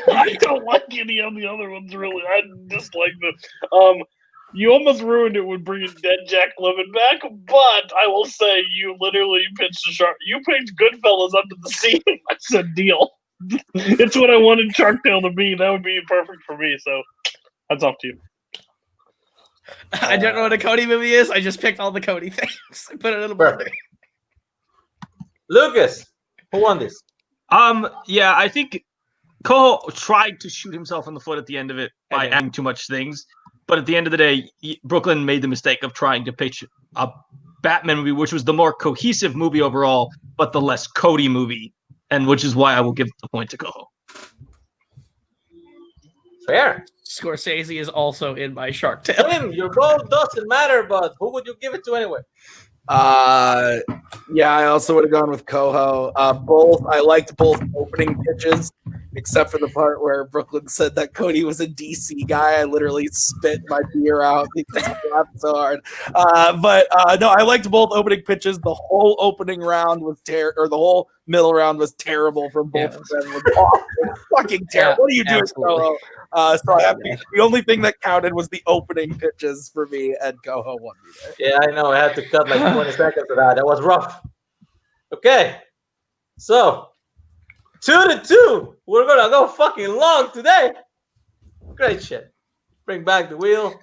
Speaker 5: I don't like any of the other ones really. I dislike them. You almost ruined it with bringing dead Jack Lemmon back, but I will say you literally pitched a shark. You picked Goodfellas Under the Sea. I said deal. It's what I wanted Shark Tale to be. That would be perfect for me. So that's off to you.
Speaker 3: I don't know what a Cody movie is. I just picked all the Cody things. I put it in a perfect.
Speaker 1: Lucas, who won this?
Speaker 8: Yeah, I think Cole tried to shoot himself in the foot at the end of it by adding too much things. But at the end of the day, Brooklyn made the mistake of trying to pitch a Batman movie, which was the more cohesive movie overall, but the less Cody movie, and which is why I will give the point to Cole.
Speaker 1: Fair.
Speaker 3: Scorsese is also in my Shark Tale.
Speaker 1: Tim, your vote doesn't matter, but who would you give it to anyway?
Speaker 6: Yeah, I also would have gone with Coho. I liked both opening pitches, except for the part where Brooklyn said that Cody was a DC guy. I literally spit my beer out because I laughed so hard. No, I liked both opening pitches. The whole opening round was the whole middle round was terrible from both of them. It was awful. Fucking terrible. What are you doing, Coho? So the only thing that counted was the opening pitches for me, and Coho won me there.
Speaker 1: Yeah, I know. I had to cut like 20 seconds of that. That was rough. Okay. So, 2-2. We're going to go fucking long today. Great shit. Bring back the wheel.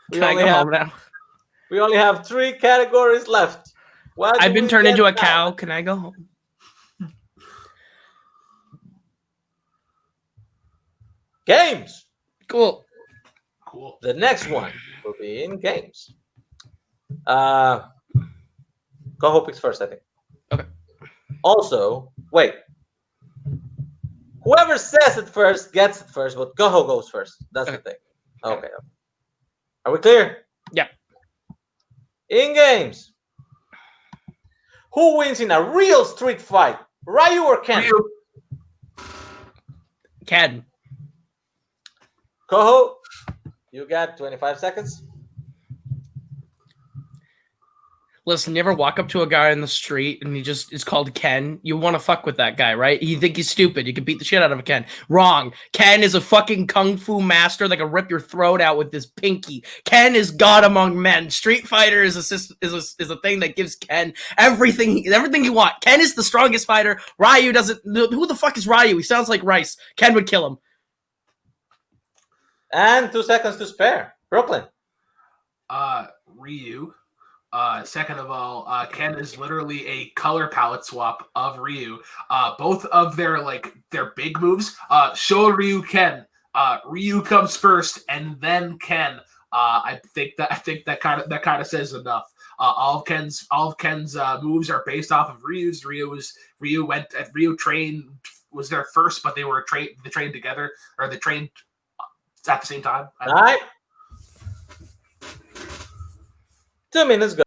Speaker 1: We only have 3 categories left.
Speaker 3: I've been turned into a cow. Can I go home?
Speaker 1: Games.
Speaker 3: Cool.
Speaker 1: The next one will be in games. Coho picks first, I think.
Speaker 3: Okay.
Speaker 1: Also, wait. Whoever says it first gets it first, but Coho goes first. That's the thing. Okay. Are we clear?
Speaker 3: Yeah.
Speaker 1: In games. Who wins in a real street fight? Ryu or Ken?
Speaker 3: Ken.
Speaker 1: Coho, You got 25 seconds.
Speaker 3: Listen, you ever walk up to a guy in the street and he just is called Ken? You want to fuck with that guy, right? You think he's stupid. You can beat the shit out of a Ken. Wrong. Ken is a fucking kung fu master that can rip your throat out with his pinky. Ken is God among men. Street Fighter is a thing that gives Ken everything you want. Ken is the strongest fighter. Ryu doesn't. Who the fuck is Ryu? He sounds like rice. Ken would kill him.
Speaker 1: And 2 seconds to spare. Brooklyn.
Speaker 4: Ryu. Second of all, Ken is literally a color palette swap of Ryu. Both of their big moves. Show Ryu Ken. Ryu comes first, and then Ken. I think that kind of says enough. All of Ken's moves are based off of Ryu's. Ryu trained was there first, but they trained together, or they trained at the same time.
Speaker 1: All right. 2 minutes go.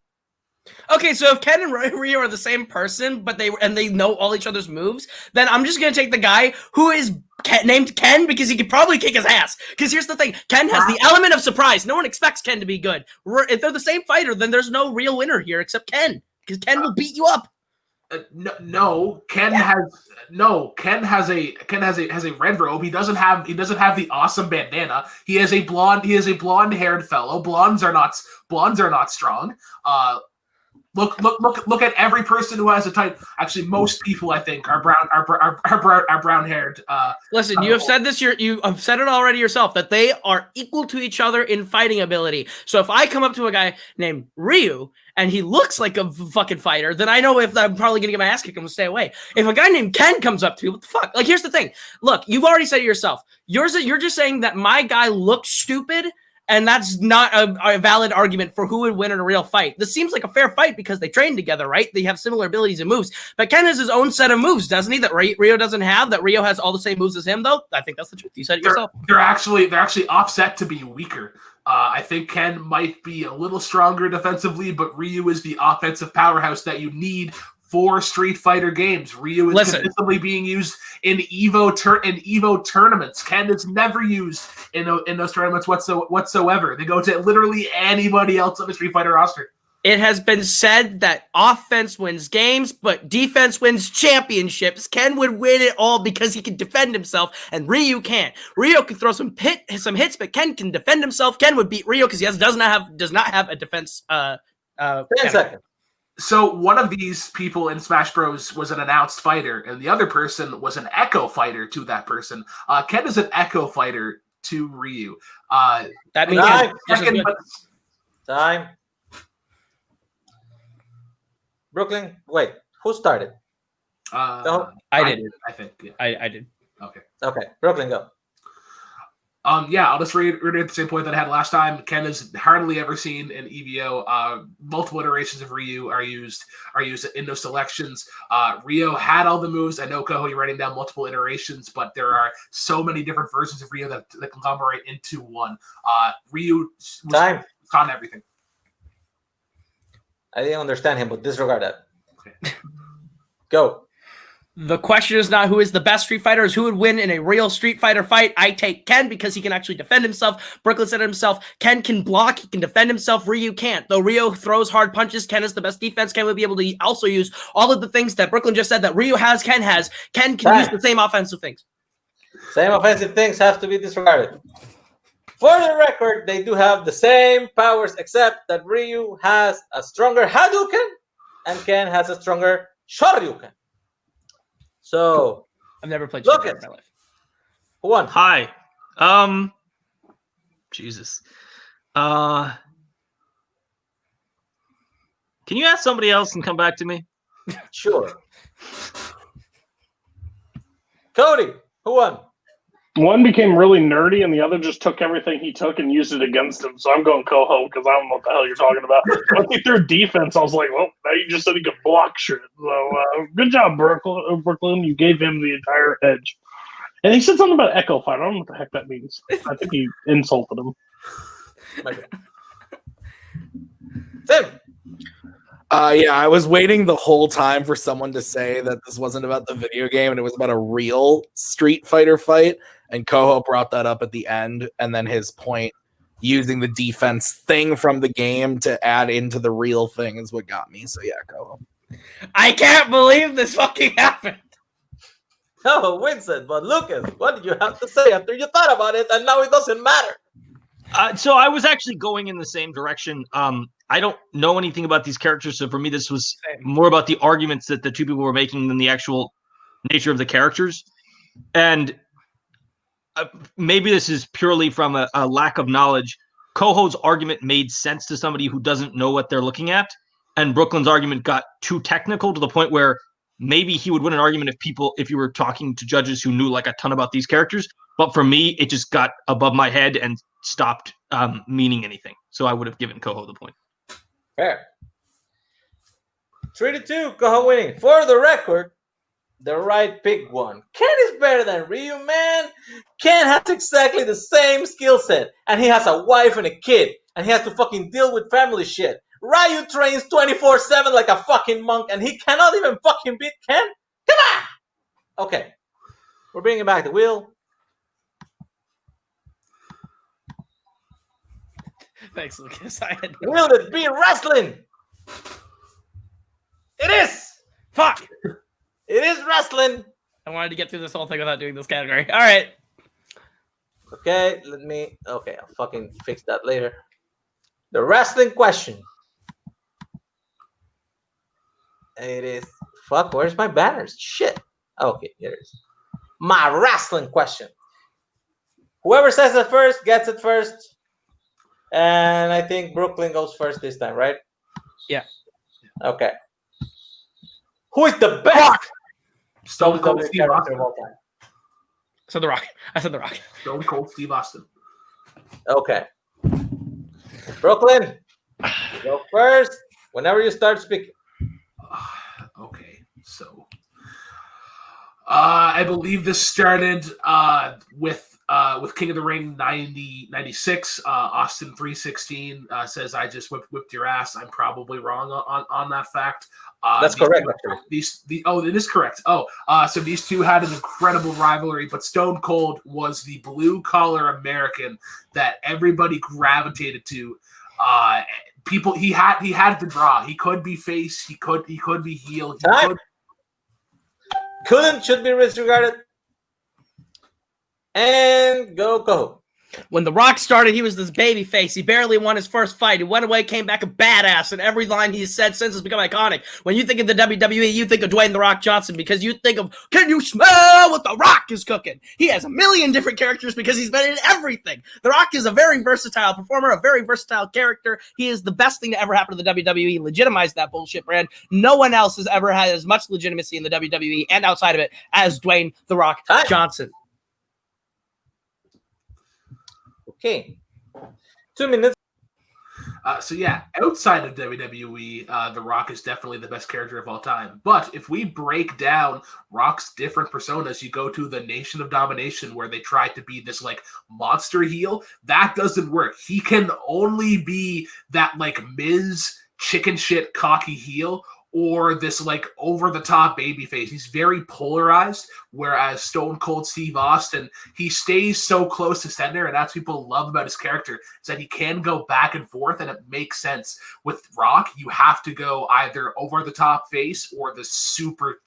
Speaker 3: Okay, so if Ken and Ryu are the same person, but they know all each other's moves, then I'm just gonna take the guy who is named Ken because he could probably kick his ass. Because here's the thing: Ken has the element of surprise. No one expects Ken to be good. If they're the same fighter, then there's no real winner here except Ken, because Ken will beat you up.
Speaker 4: No, Ken has a red robe. He doesn't have the awesome bandana. He is a blonde-haired fellow. Blondes are not strong. Look at every person who has a type. Actually, most people I think are brown haired.
Speaker 3: Listen, you have said this. You have said it already yourself that they are equal to each other in fighting ability. So if I come up to a guy named Ryu and he looks like a fucking fighter, then I know if I'm probably gonna get my ass kicked, I'm gonna stay away. If a guy named Ken comes up to me, what the fuck? Like, here's the thing. Look, you've already said it yourself. You're just saying that my guy looks stupid. And that's not a valid argument for who would win in a real fight. This seems like a fair fight because they train together, right? They have similar abilities and moves. But Ken has his own set of moves, doesn't he? That Rio doesn't have. That Rio has all the same moves as him, though. I think that's the truth. You said it yourself.
Speaker 4: They're actually offset to be weaker. I think Ken might be a little stronger defensively, but Ryu is the offensive powerhouse that you need for Street Fighter games. Ryu is consistently being used in Evo tournaments. Ken is never used in those tournaments whatsoever. They go to literally anybody else on the Street Fighter roster.
Speaker 3: It has been said that offense wins games, but defense wins championships. Ken would win it all because he can defend himself, and Ryu can't. Ryu can throw some hits, but Ken can defend himself. Ken would beat Ryu because he does not have a defense.
Speaker 1: 10 seconds.
Speaker 4: So one of these people in Smash Bros. Was an announced fighter, and the other person was an echo fighter to that person. Ken is an echo fighter to Ryu.
Speaker 3: That means
Speaker 1: time. Brooklyn, wait, who started?
Speaker 3: I did.
Speaker 4: I think. Yeah.
Speaker 3: I did.
Speaker 1: Okay, Brooklyn, go.
Speaker 4: I'll just reiterate the same point that I had last time. Ken is hardly ever seen in EVO. Multiple iterations of Ryu are used in those selections. Ryu had all the moves. I know, Koho, you're writing down multiple iterations, but there are so many different versions of Ryu that conglomerate into one. Ryu was on everything.
Speaker 1: I didn't understand him, but disregard that. Okay. Go.
Speaker 3: The question is not who is the best Street Fighter, is who would win in a real Street Fighter fight. I take Ken because he can actually defend himself. Brooklyn said it himself. Ken can block. He can defend himself. Ryu can't. Though Ryu throws hard punches, Ken is the best defense. Ken would be able to also use all of the things that Brooklyn just said that Ryu has, Ken has. Ken can use the same offensive things.
Speaker 1: Same offensive things have to be disregarded. For the record, they do have the same powers, except that Ryu has a stronger Hadouken and Ken has a stronger Shoryuken. So
Speaker 3: I've never played Street Fighter in my life.
Speaker 1: Who won?
Speaker 8: Hi. Jesus. Can you ask somebody else and come back to me?
Speaker 1: Sure. Cody, who won?
Speaker 5: One became really nerdy, and the other just took everything he took and used it against him. So I'm going Koho because I don't know what the hell you're talking about. Once he threw defense, I was like, well, now you just said he could block shit. So good job, Brooklyn. You gave him the entire edge. And he said something about Echo Fighter. I don't know what the heck that means. I think he insulted him.
Speaker 1: Tim.
Speaker 6: I was waiting the whole time for someone to say that this wasn't about the video game and it was about a real Street Fighter fight. And Koho brought that up at the end, and then his point using the defense thing from the game to add into the real thing is what got me. So yeah, Coho.
Speaker 3: I can't believe this fucking happened.
Speaker 1: Oh, Vincent, but Lucas, what did you have to say after you thought about it and now it doesn't matter?
Speaker 8: So I was actually going in the same direction. I don't know anything about these characters, so for me, this was more about the arguments that the two people were making than the actual nature of the characters. And maybe this is purely from a lack of knowledge. Coho's argument made sense to somebody who doesn't know what they're looking at, and Brooklyn's argument got too technical to the point where maybe he would win an argument if you were talking to judges who knew like a ton about these characters. But for me, it just got above my head and stopped meaning anything. So I would have given Coho the point.
Speaker 1: Fair. 3-2, Coho winning. For the record, the right pick won. Ken is better than Ryu, man. Ken has exactly the same skill set, and he has a wife and a kid, and he has to fucking deal with family shit. Ryu trains 24/7 like a fucking monk, and he cannot even fucking beat Ken? Come on! Okay. We're bringing back the wheel.
Speaker 3: Thanks, Lucas. I had
Speaker 1: Will it be wrestling? It is!
Speaker 3: Fuck!
Speaker 1: It is wrestling!
Speaker 3: I wanted to get through this whole thing without doing this category. All right.
Speaker 1: Okay, I'll fucking fix that later. The wrestling question. It is, fuck, where's my banners? Shit. Okay, here it is. My wrestling question. Whoever says it first gets it first. And I think Brooklyn goes first this time, right?
Speaker 3: Yeah.
Speaker 1: Okay. Who is the best
Speaker 4: Stone Cold Steve
Speaker 1: character
Speaker 4: Austin.
Speaker 1: of all time?
Speaker 3: I said The Rock. I said The Rock.
Speaker 4: Stone Cold Steve Austin.
Speaker 1: Okay. Brooklyn, go first. Whenever you start speaking.
Speaker 4: Okay, so I believe this started with King of the Ring 96. Austin 316 says, "I just whipped your ass." I'm probably wrong on that fact.
Speaker 1: That's correct, actually.
Speaker 4: It is correct. So these two had an incredible rivalry, but Stone Cold was the blue collar American that everybody gravitated to. People, he had the draw. He could be face. He could be heel.
Speaker 1: Should be disregarded. And go.
Speaker 3: When The Rock started, he was this baby face. He barely won his first fight. He went away, came back a badass, and every line he's said since has become iconic. When you think of the WWE, you think of Dwayne The Rock Johnson because you think of, can you smell what The Rock is cooking? He has a million different characters because he's been in everything. The Rock is a very versatile performer, a very versatile character. He is the best thing to ever happen to the WWE. Legitimized that bullshit brand. No one else has ever had as much legitimacy in the WWE and outside of it as Dwayne The Rock Johnson.
Speaker 1: Okay. 2 minutes.
Speaker 4: So yeah, outside of WWE, The Rock is definitely the best character of all time. But if we break down Rock's different personas, you go to the Nation of Domination where they try to be this like monster heel. That doesn't work. He can only be that like Miz chicken shit cocky heel, or this like over-the-top babyface. He's very polarized, whereas Stone Cold Steve Austin, he stays so close to center, and that's what people love about his character, is that he can go back and forth, and it makes sense. With Rock, you have to go either over-the-top face or the super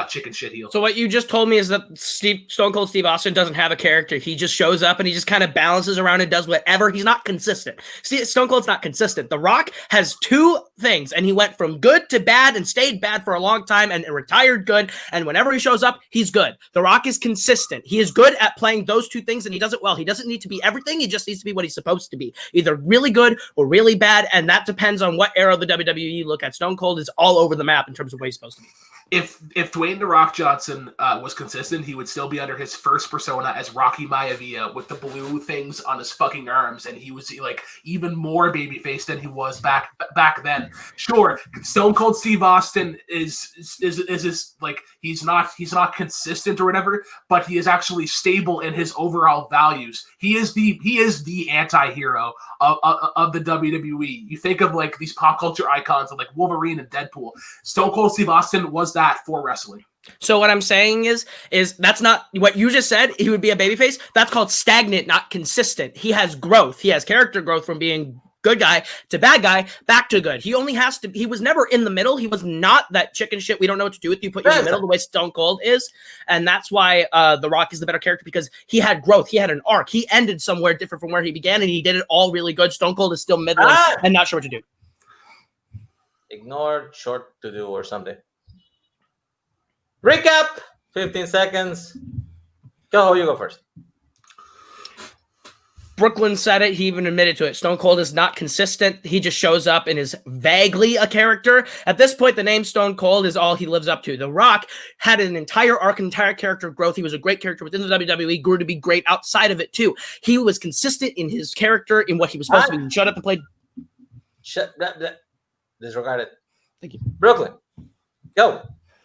Speaker 4: chicken shit heel.
Speaker 3: So what you just told me is that Stone Cold Steve Austin doesn't have a character. He just shows up and he just kind of balances around and does whatever. He's not consistent. See, Stone Cold's not consistent. The Rock has two things, and he went from good to bad and stayed bad for a long time and retired good. And whenever he shows up, he's good. The Rock is consistent. He is good at playing those two things, and he does it well. He doesn't need to be everything. He just needs to be what he's supposed to be, either really good or really bad. And that depends on what era of the WWE you look at. Stone Cold is all over the map in terms of what he's supposed to be.
Speaker 4: If Dwayne The Rock Johnson was consistent, he would still be under his first persona as Rocky Maivia with the blue things on his fucking arms, and he was like even more babyface than he was back then. Sure, Stone Cold Steve Austin is like he's not consistent or whatever, but he is actually stable in his overall values. He is the anti-hero of the WWE. You think of like these pop culture icons of like Wolverine and Deadpool. Stone Cold Steve Austin was that for wrestling.
Speaker 3: So what I'm saying is that's not what you just said. He would be a babyface. That's called stagnant, not consistent. He has growth. He has character growth from being good guy to bad guy back to good. He only has to. He was never in the middle. He was not that chicken shit. We don't know what to do with you. Put you in the middle the way Stone Cold is, and that's why The Rock is the better character because he had growth. He had an arc. He ended somewhere different from where he began, and he did it all really good. Stone Cold is still middling and not sure what to do.
Speaker 1: Ignore short to do or something. Recap. 15 seconds. Go. You go first.
Speaker 3: Brooklyn said it. He even admitted to it. Stone Cold is not consistent. He just shows up and is vaguely a character. At this point, the name Stone Cold is all he lives up to. The Rock had an entire arc, entire character growth. He was a great character within the WWE, grew to be great outside of it, too. He was consistent in his character, in what he was supposed to be. Shut up and play.
Speaker 1: Disregard it.
Speaker 3: Thank you.
Speaker 1: Brooklyn, go.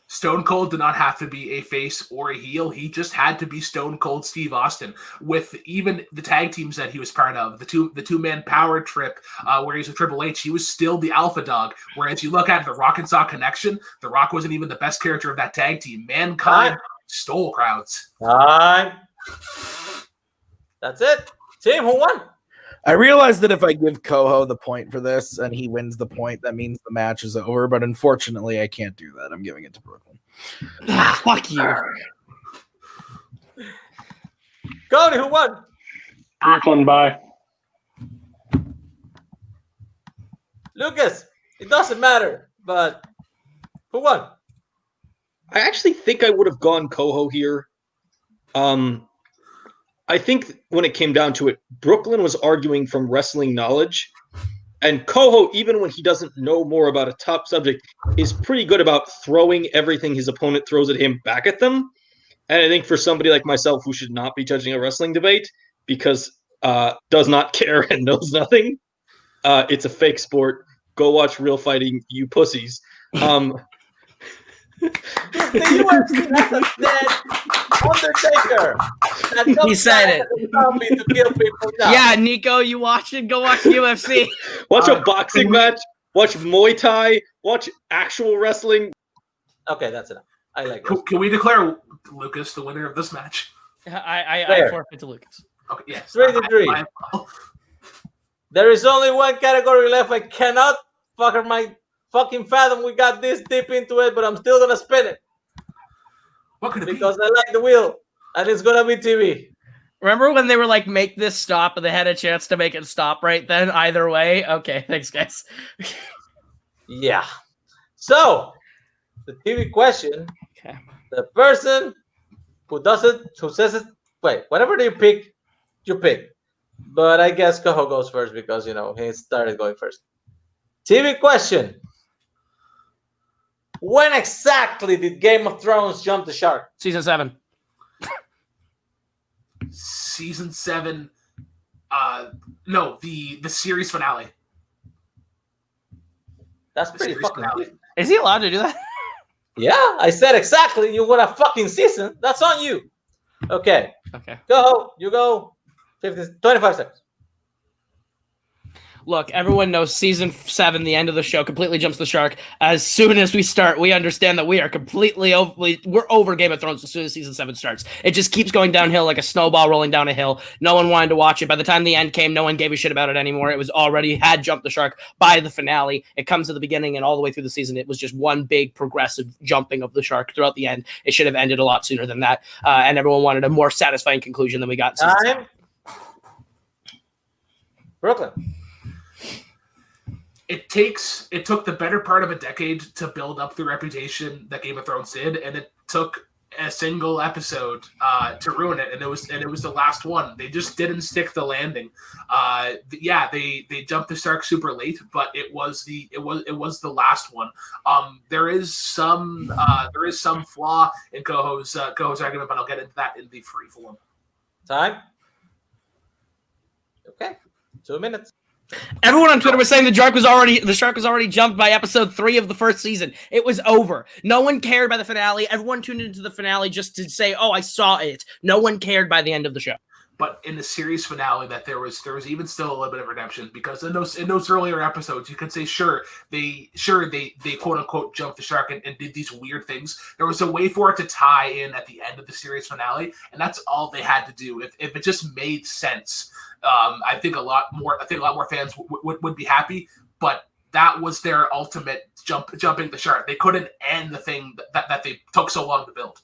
Speaker 4: Stone Cold did not have to be a face or a heel. He just had to be Stone Cold Steve Austin. With even the tag teams that he was part of, the two-man power trip where he's with Triple H, he was still the alpha dog. Whereas you look at the Rock and Sock connection, the Rock wasn't even the best character of that tag team. Mankind stole crowds.
Speaker 1: Time. That's it. Team, who won?
Speaker 6: I realize that if I give Coho the point for this and he wins the point, that means the match is over. But unfortunately, I can't do that. I'm giving it to Brooklyn.
Speaker 3: Fuck you.
Speaker 1: Cody, who won?
Speaker 5: Brooklyn, bye.
Speaker 1: Lucas, it doesn't matter, but who won?
Speaker 7: I actually think I would have gone Coho here. I think when it came down to it, Brooklyn was arguing from wrestling knowledge, and Coho, even when he doesn't know more about a top subject, is pretty good about throwing everything his opponent throws at him back at them. And I think for somebody like myself who should not be judging a wrestling debate because does not care and knows nothing, it's a fake sport. Go watch real fighting, you pussies.
Speaker 1: The UFC has dead Undertaker.
Speaker 3: He said it.
Speaker 1: To kill people now.
Speaker 3: Yeah, Nico, you watch it? Go watch UFC.
Speaker 7: Watch a boxing match. Watch Muay Thai. Watch actual wrestling.
Speaker 1: Okay, that's enough. I like it.
Speaker 4: Can we declare Lucas the winner of this match?
Speaker 3: I forfeit to Lucas.
Speaker 4: Okay, yes.
Speaker 1: 3-3. There is only one category left. I cannot fucking fathom we got this deep into it, but I'm still gonna spin it.
Speaker 4: What could it
Speaker 1: because I like the wheel, and it's gonna be TV.
Speaker 3: Remember when they were like, make this stop, and they had a chance to make it stop right then either way? Okay, thanks, guys.
Speaker 1: Yeah. So, the TV question,
Speaker 3: okay.
Speaker 1: The person who says it, wait, whatever you pick. But I guess Coho goes first because, he started going first. TV question. When exactly did Game of Thrones jump the shark?
Speaker 3: Season 7.
Speaker 4: Season 7. No, the series finale.
Speaker 1: That's pretty fucking deep.
Speaker 3: Is he allowed to do that?
Speaker 1: Yeah, I said exactly. You want a fucking season. That's on you. Okay. Go. You go. 25 seconds.
Speaker 3: Look, everyone knows season 7, the end of the show, completely jumps the shark. As soon as we start, we understand that we are we're over Game of Thrones as soon as season 7 starts. It just keeps going downhill like a snowball rolling down a hill. No one wanted to watch it. By the time the end came, no one gave a shit about it anymore. It was already had jumped the shark by the finale. It comes to the beginning and all the way through the season. It was just one big progressive jumping of the shark throughout the end. It should have ended a lot sooner than that. And everyone wanted a more satisfying conclusion than we got in season 7.
Speaker 1: Brooklyn.
Speaker 4: It took the better part of a decade to build up the reputation that Game of Thrones did, and it took a single episode to ruin it, and it was the last one. They just didn't stick the landing. They jumped the shark super late, but it was the last one. There is some flaw in Coho's argument, but I'll get into that in the free form.
Speaker 1: Time. Okay, 2 minutes.
Speaker 3: Everyone on Twitter was saying the shark was already jumped by episode 3 of the first season. It was over. No one cared by the finale. Everyone tuned into the finale just to say, "Oh, I saw it." No one cared by the end of the show.
Speaker 4: but in the series finale that there was even still a little bit of redemption, because in those earlier episodes you could say they quote unquote jumped the shark and did these weird things. There was a way for it to tie in at the end of the series finale, and that's all they had to do. If it just made sense, I think a lot more fans would be happy. But that was their ultimate jumping the shark. They couldn't end the thing that they took so long to build.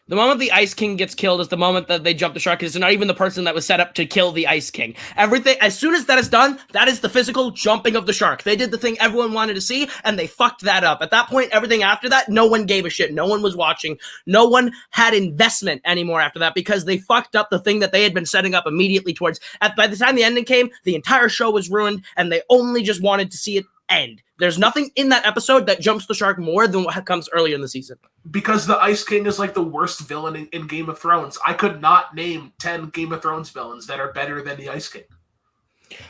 Speaker 3: The moment the Ice King gets killed is the moment that they jump the shark, because it's not even the person that was set up to kill the Ice King. Everything, as soon as that is done, that is the physical jumping of the shark. They did the thing everyone wanted to see, and they fucked that up. At that point, everything after that, no one gave a shit. No one was watching. No one had investment anymore after that, because they fucked up the thing that they had been setting up immediately towards. By the time the ending came, the entire show was ruined, and they only just wanted to see it end. There's nothing in that episode that jumps the shark more than what comes earlier in the season. Because the Ice King is like the worst villain in Game of Thrones. I could not name 10 Game of Thrones villains that are better than the Ice King.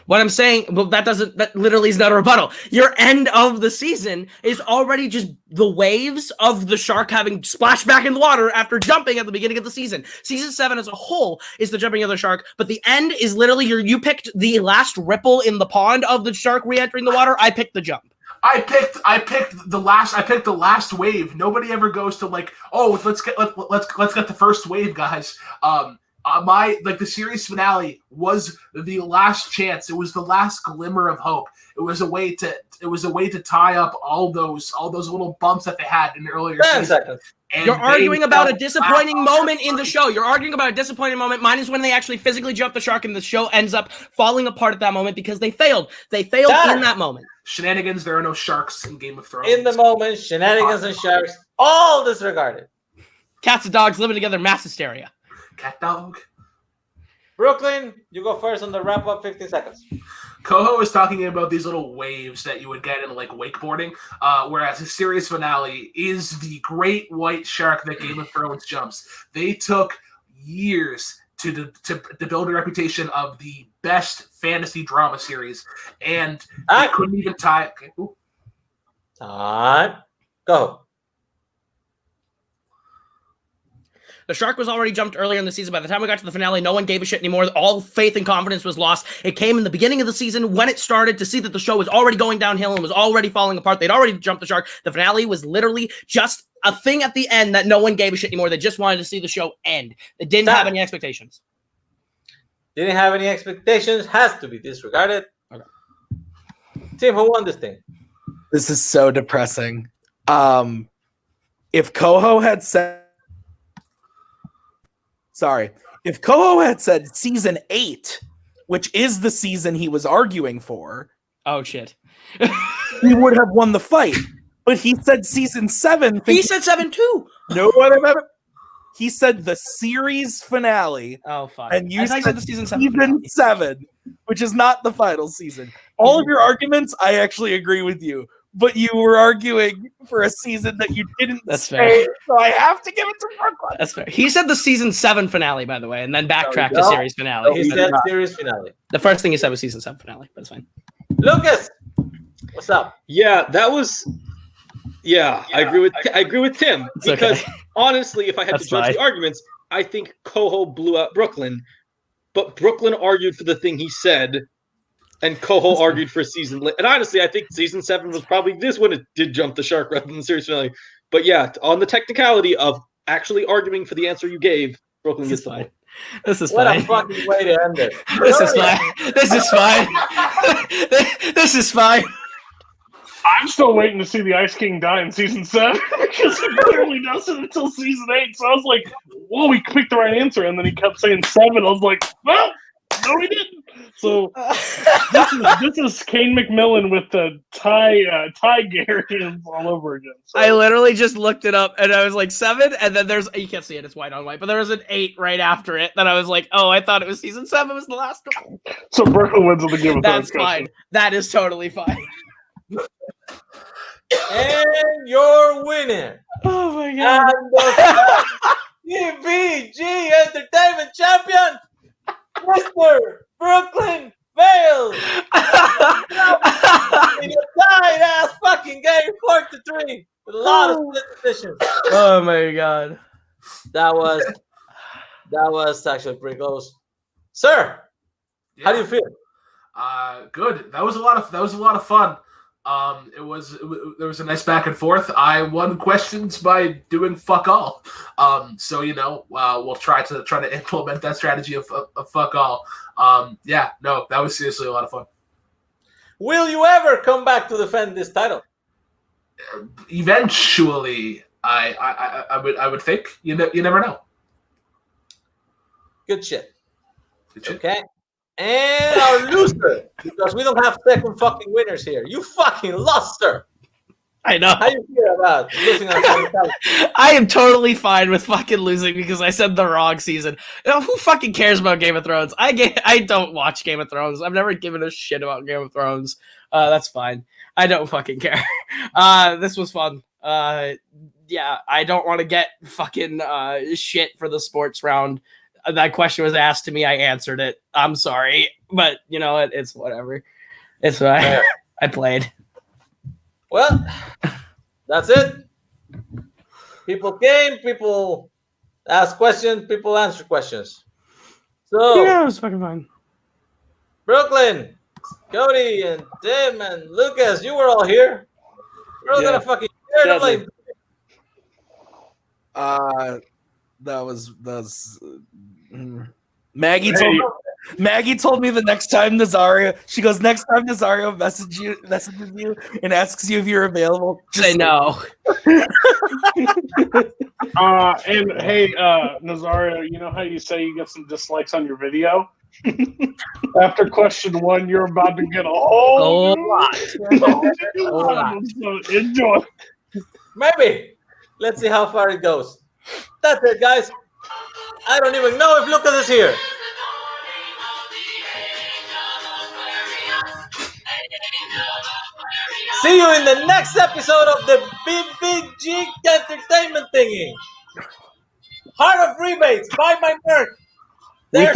Speaker 3: What I'm saying, well, that literally is not a rebuttal. Your end of the season is already just the waves of the shark having splashed back in the water after jumping at the beginning of the season. Season 7 as a whole is the jumping of the shark, but the end is literally you picked the last ripple in the pond of the shark re-entering the water. I picked the jump. I picked the last wave. Nobody ever goes to like, oh, let's get the first wave, guys. The series finale was the last chance. It was the last glimmer of hope. It was a way to tie up all those little bumps that they had in the earlier season. You're arguing about a disappointing moment in the show. You're arguing about a disappointing moment. Mine is when they actually physically jump the shark and the show ends up falling apart at that moment because they failed. They failed in that moment. Shenanigans, there are no sharks in Game of Thrones.
Speaker 1: In the moment, shenanigans and sharks, all disregarded.
Speaker 3: Cats and dogs living together, mass hysteria.
Speaker 4: Cat dog.
Speaker 1: Brooklyn, you go first on the wrap up, 15 seconds.
Speaker 4: Koho was talking about these little waves that you would get in like wakeboarding, whereas his series finale is the great white shark that Game of Thrones jumps. They took years to build a reputation of the best fantasy drama series, and they couldn't even tie it. Okay.
Speaker 1: Time. Go.
Speaker 3: The shark was already jumped earlier in the season. By the time we got to the finale, no one gave a shit anymore. All faith and confidence was lost. It came in the beginning of the season when it started to see that the show was already going downhill and was already falling apart. They'd already jumped the shark. The finale was literally just a thing at the end that no one gave a shit anymore. They just wanted to see the show end. They didn't have any expectations.
Speaker 1: Didn't have any expectations. Has to be disregarded.
Speaker 3: Okay.
Speaker 1: Tim, who won this thing?
Speaker 6: This is so depressing. If Koho had said... Sorry. If Koho had said season 8, which is the season he was arguing for...
Speaker 3: Oh, shit.
Speaker 6: he would have won the fight. But he said season 7.
Speaker 3: He said 7 too.
Speaker 6: No one ever... He said the series finale.
Speaker 3: Oh, fuck.
Speaker 6: And you said the season 7, which is not the final season. All of your arguments, I actually agree with you. But you were arguing for a season that you didn't say, fair. So I have to give it to Brooklyn.
Speaker 3: That's fair. He said the season 7 finale, by the way, and then backtracked to series finale.
Speaker 1: He said series finale.
Speaker 3: The first thing he said was season 7 finale, but it's fine.
Speaker 1: Lucas, what's up?
Speaker 7: Yeah, that was... Yeah, I agree with Tim, because honestly, if I had to judge the arguments, I think Koho blew out Brooklyn, but Brooklyn argued for the thing he said, and Koho argued for season. And honestly, I think season 7 was probably this when it did jump the shark rather than the series finale. But yeah, on the technicality of actually arguing for the answer you gave, Brooklyn gets the point.
Speaker 3: This is
Speaker 1: what
Speaker 3: fine.
Speaker 1: a fucking way to end it.
Speaker 3: This is fine. This is fine. This is fine.
Speaker 5: I'm still waiting to see the Ice King die in season 7 because he clearly doesn't until season 8. So I was like, "Whoa, he picked the right answer," and then he kept saying 7. I was like, "Well, no, he didn't." So this is Kane McMillan with the Ty Garians all over again. So.
Speaker 3: I literally just looked it up and I was like 7, and then there's you can't see it, it's white on white, but there was an 8 right after it. Then I was like, oh, I thought it was season 7 was the last one.
Speaker 5: So Brooklyn wins on the Game of Thrones.
Speaker 3: That's fine. That is totally fine.
Speaker 1: And your winner.
Speaker 3: Oh my god.
Speaker 1: And the TBVG Entertainment Champion, Mr. Brooklyn Vale. In a tight ass fucking game, 4-3, with a lot of split decisions.
Speaker 3: Oh my god.
Speaker 1: That was actually pretty close. Sir, how do you
Speaker 4: Yeah.
Speaker 1: feel?
Speaker 4: Good. That was a lot of fun. There was a nice back and forth. I won questions by doing fuck all. So we'll try to implement that strategy of fuck all. That was seriously a lot of fun.
Speaker 1: Will you ever come back to defend this title?
Speaker 4: Eventually, I would think. You never know.
Speaker 1: Good shit.
Speaker 4: Good shit.
Speaker 1: Okay. And our loser, because we don't have second fucking winners here. You fucking lost, sir.
Speaker 3: I know.
Speaker 1: How you feel about losing on Scientology?
Speaker 3: I am totally fine with fucking losing because I said the wrong season. Who fucking cares about Game of Thrones? I don't watch Game of Thrones. I've never given a shit about Game of Thrones. That's fine. I don't fucking care. This was fun. I don't want to get fucking shit for the sports round. That question was asked to me. I answered it. I'm sorry, but it's whatever. It's what I played.
Speaker 1: Well, that's it. People came, people asked questions, people answered questions. So,
Speaker 3: Yeah, it was fucking fine.
Speaker 1: Brooklyn, Cody, and Tim, and Lucas, you were all here. We're all gonna fucking share the blame.
Speaker 6: That was Maggie told me the next time Nazario messages you and asks you if you're available,
Speaker 3: just say no.
Speaker 5: And hey, Nazario, you know how you say you get some dislikes on your video? After question 1, you're about to get a whole lot. So enjoy.
Speaker 1: Maybe. Let's see how far it goes. That's it, guys. I don't even know if Lucas is here. See you in the next episode of the BBG Entertainment thingy. Heart of Rebates. Buy my merch. There's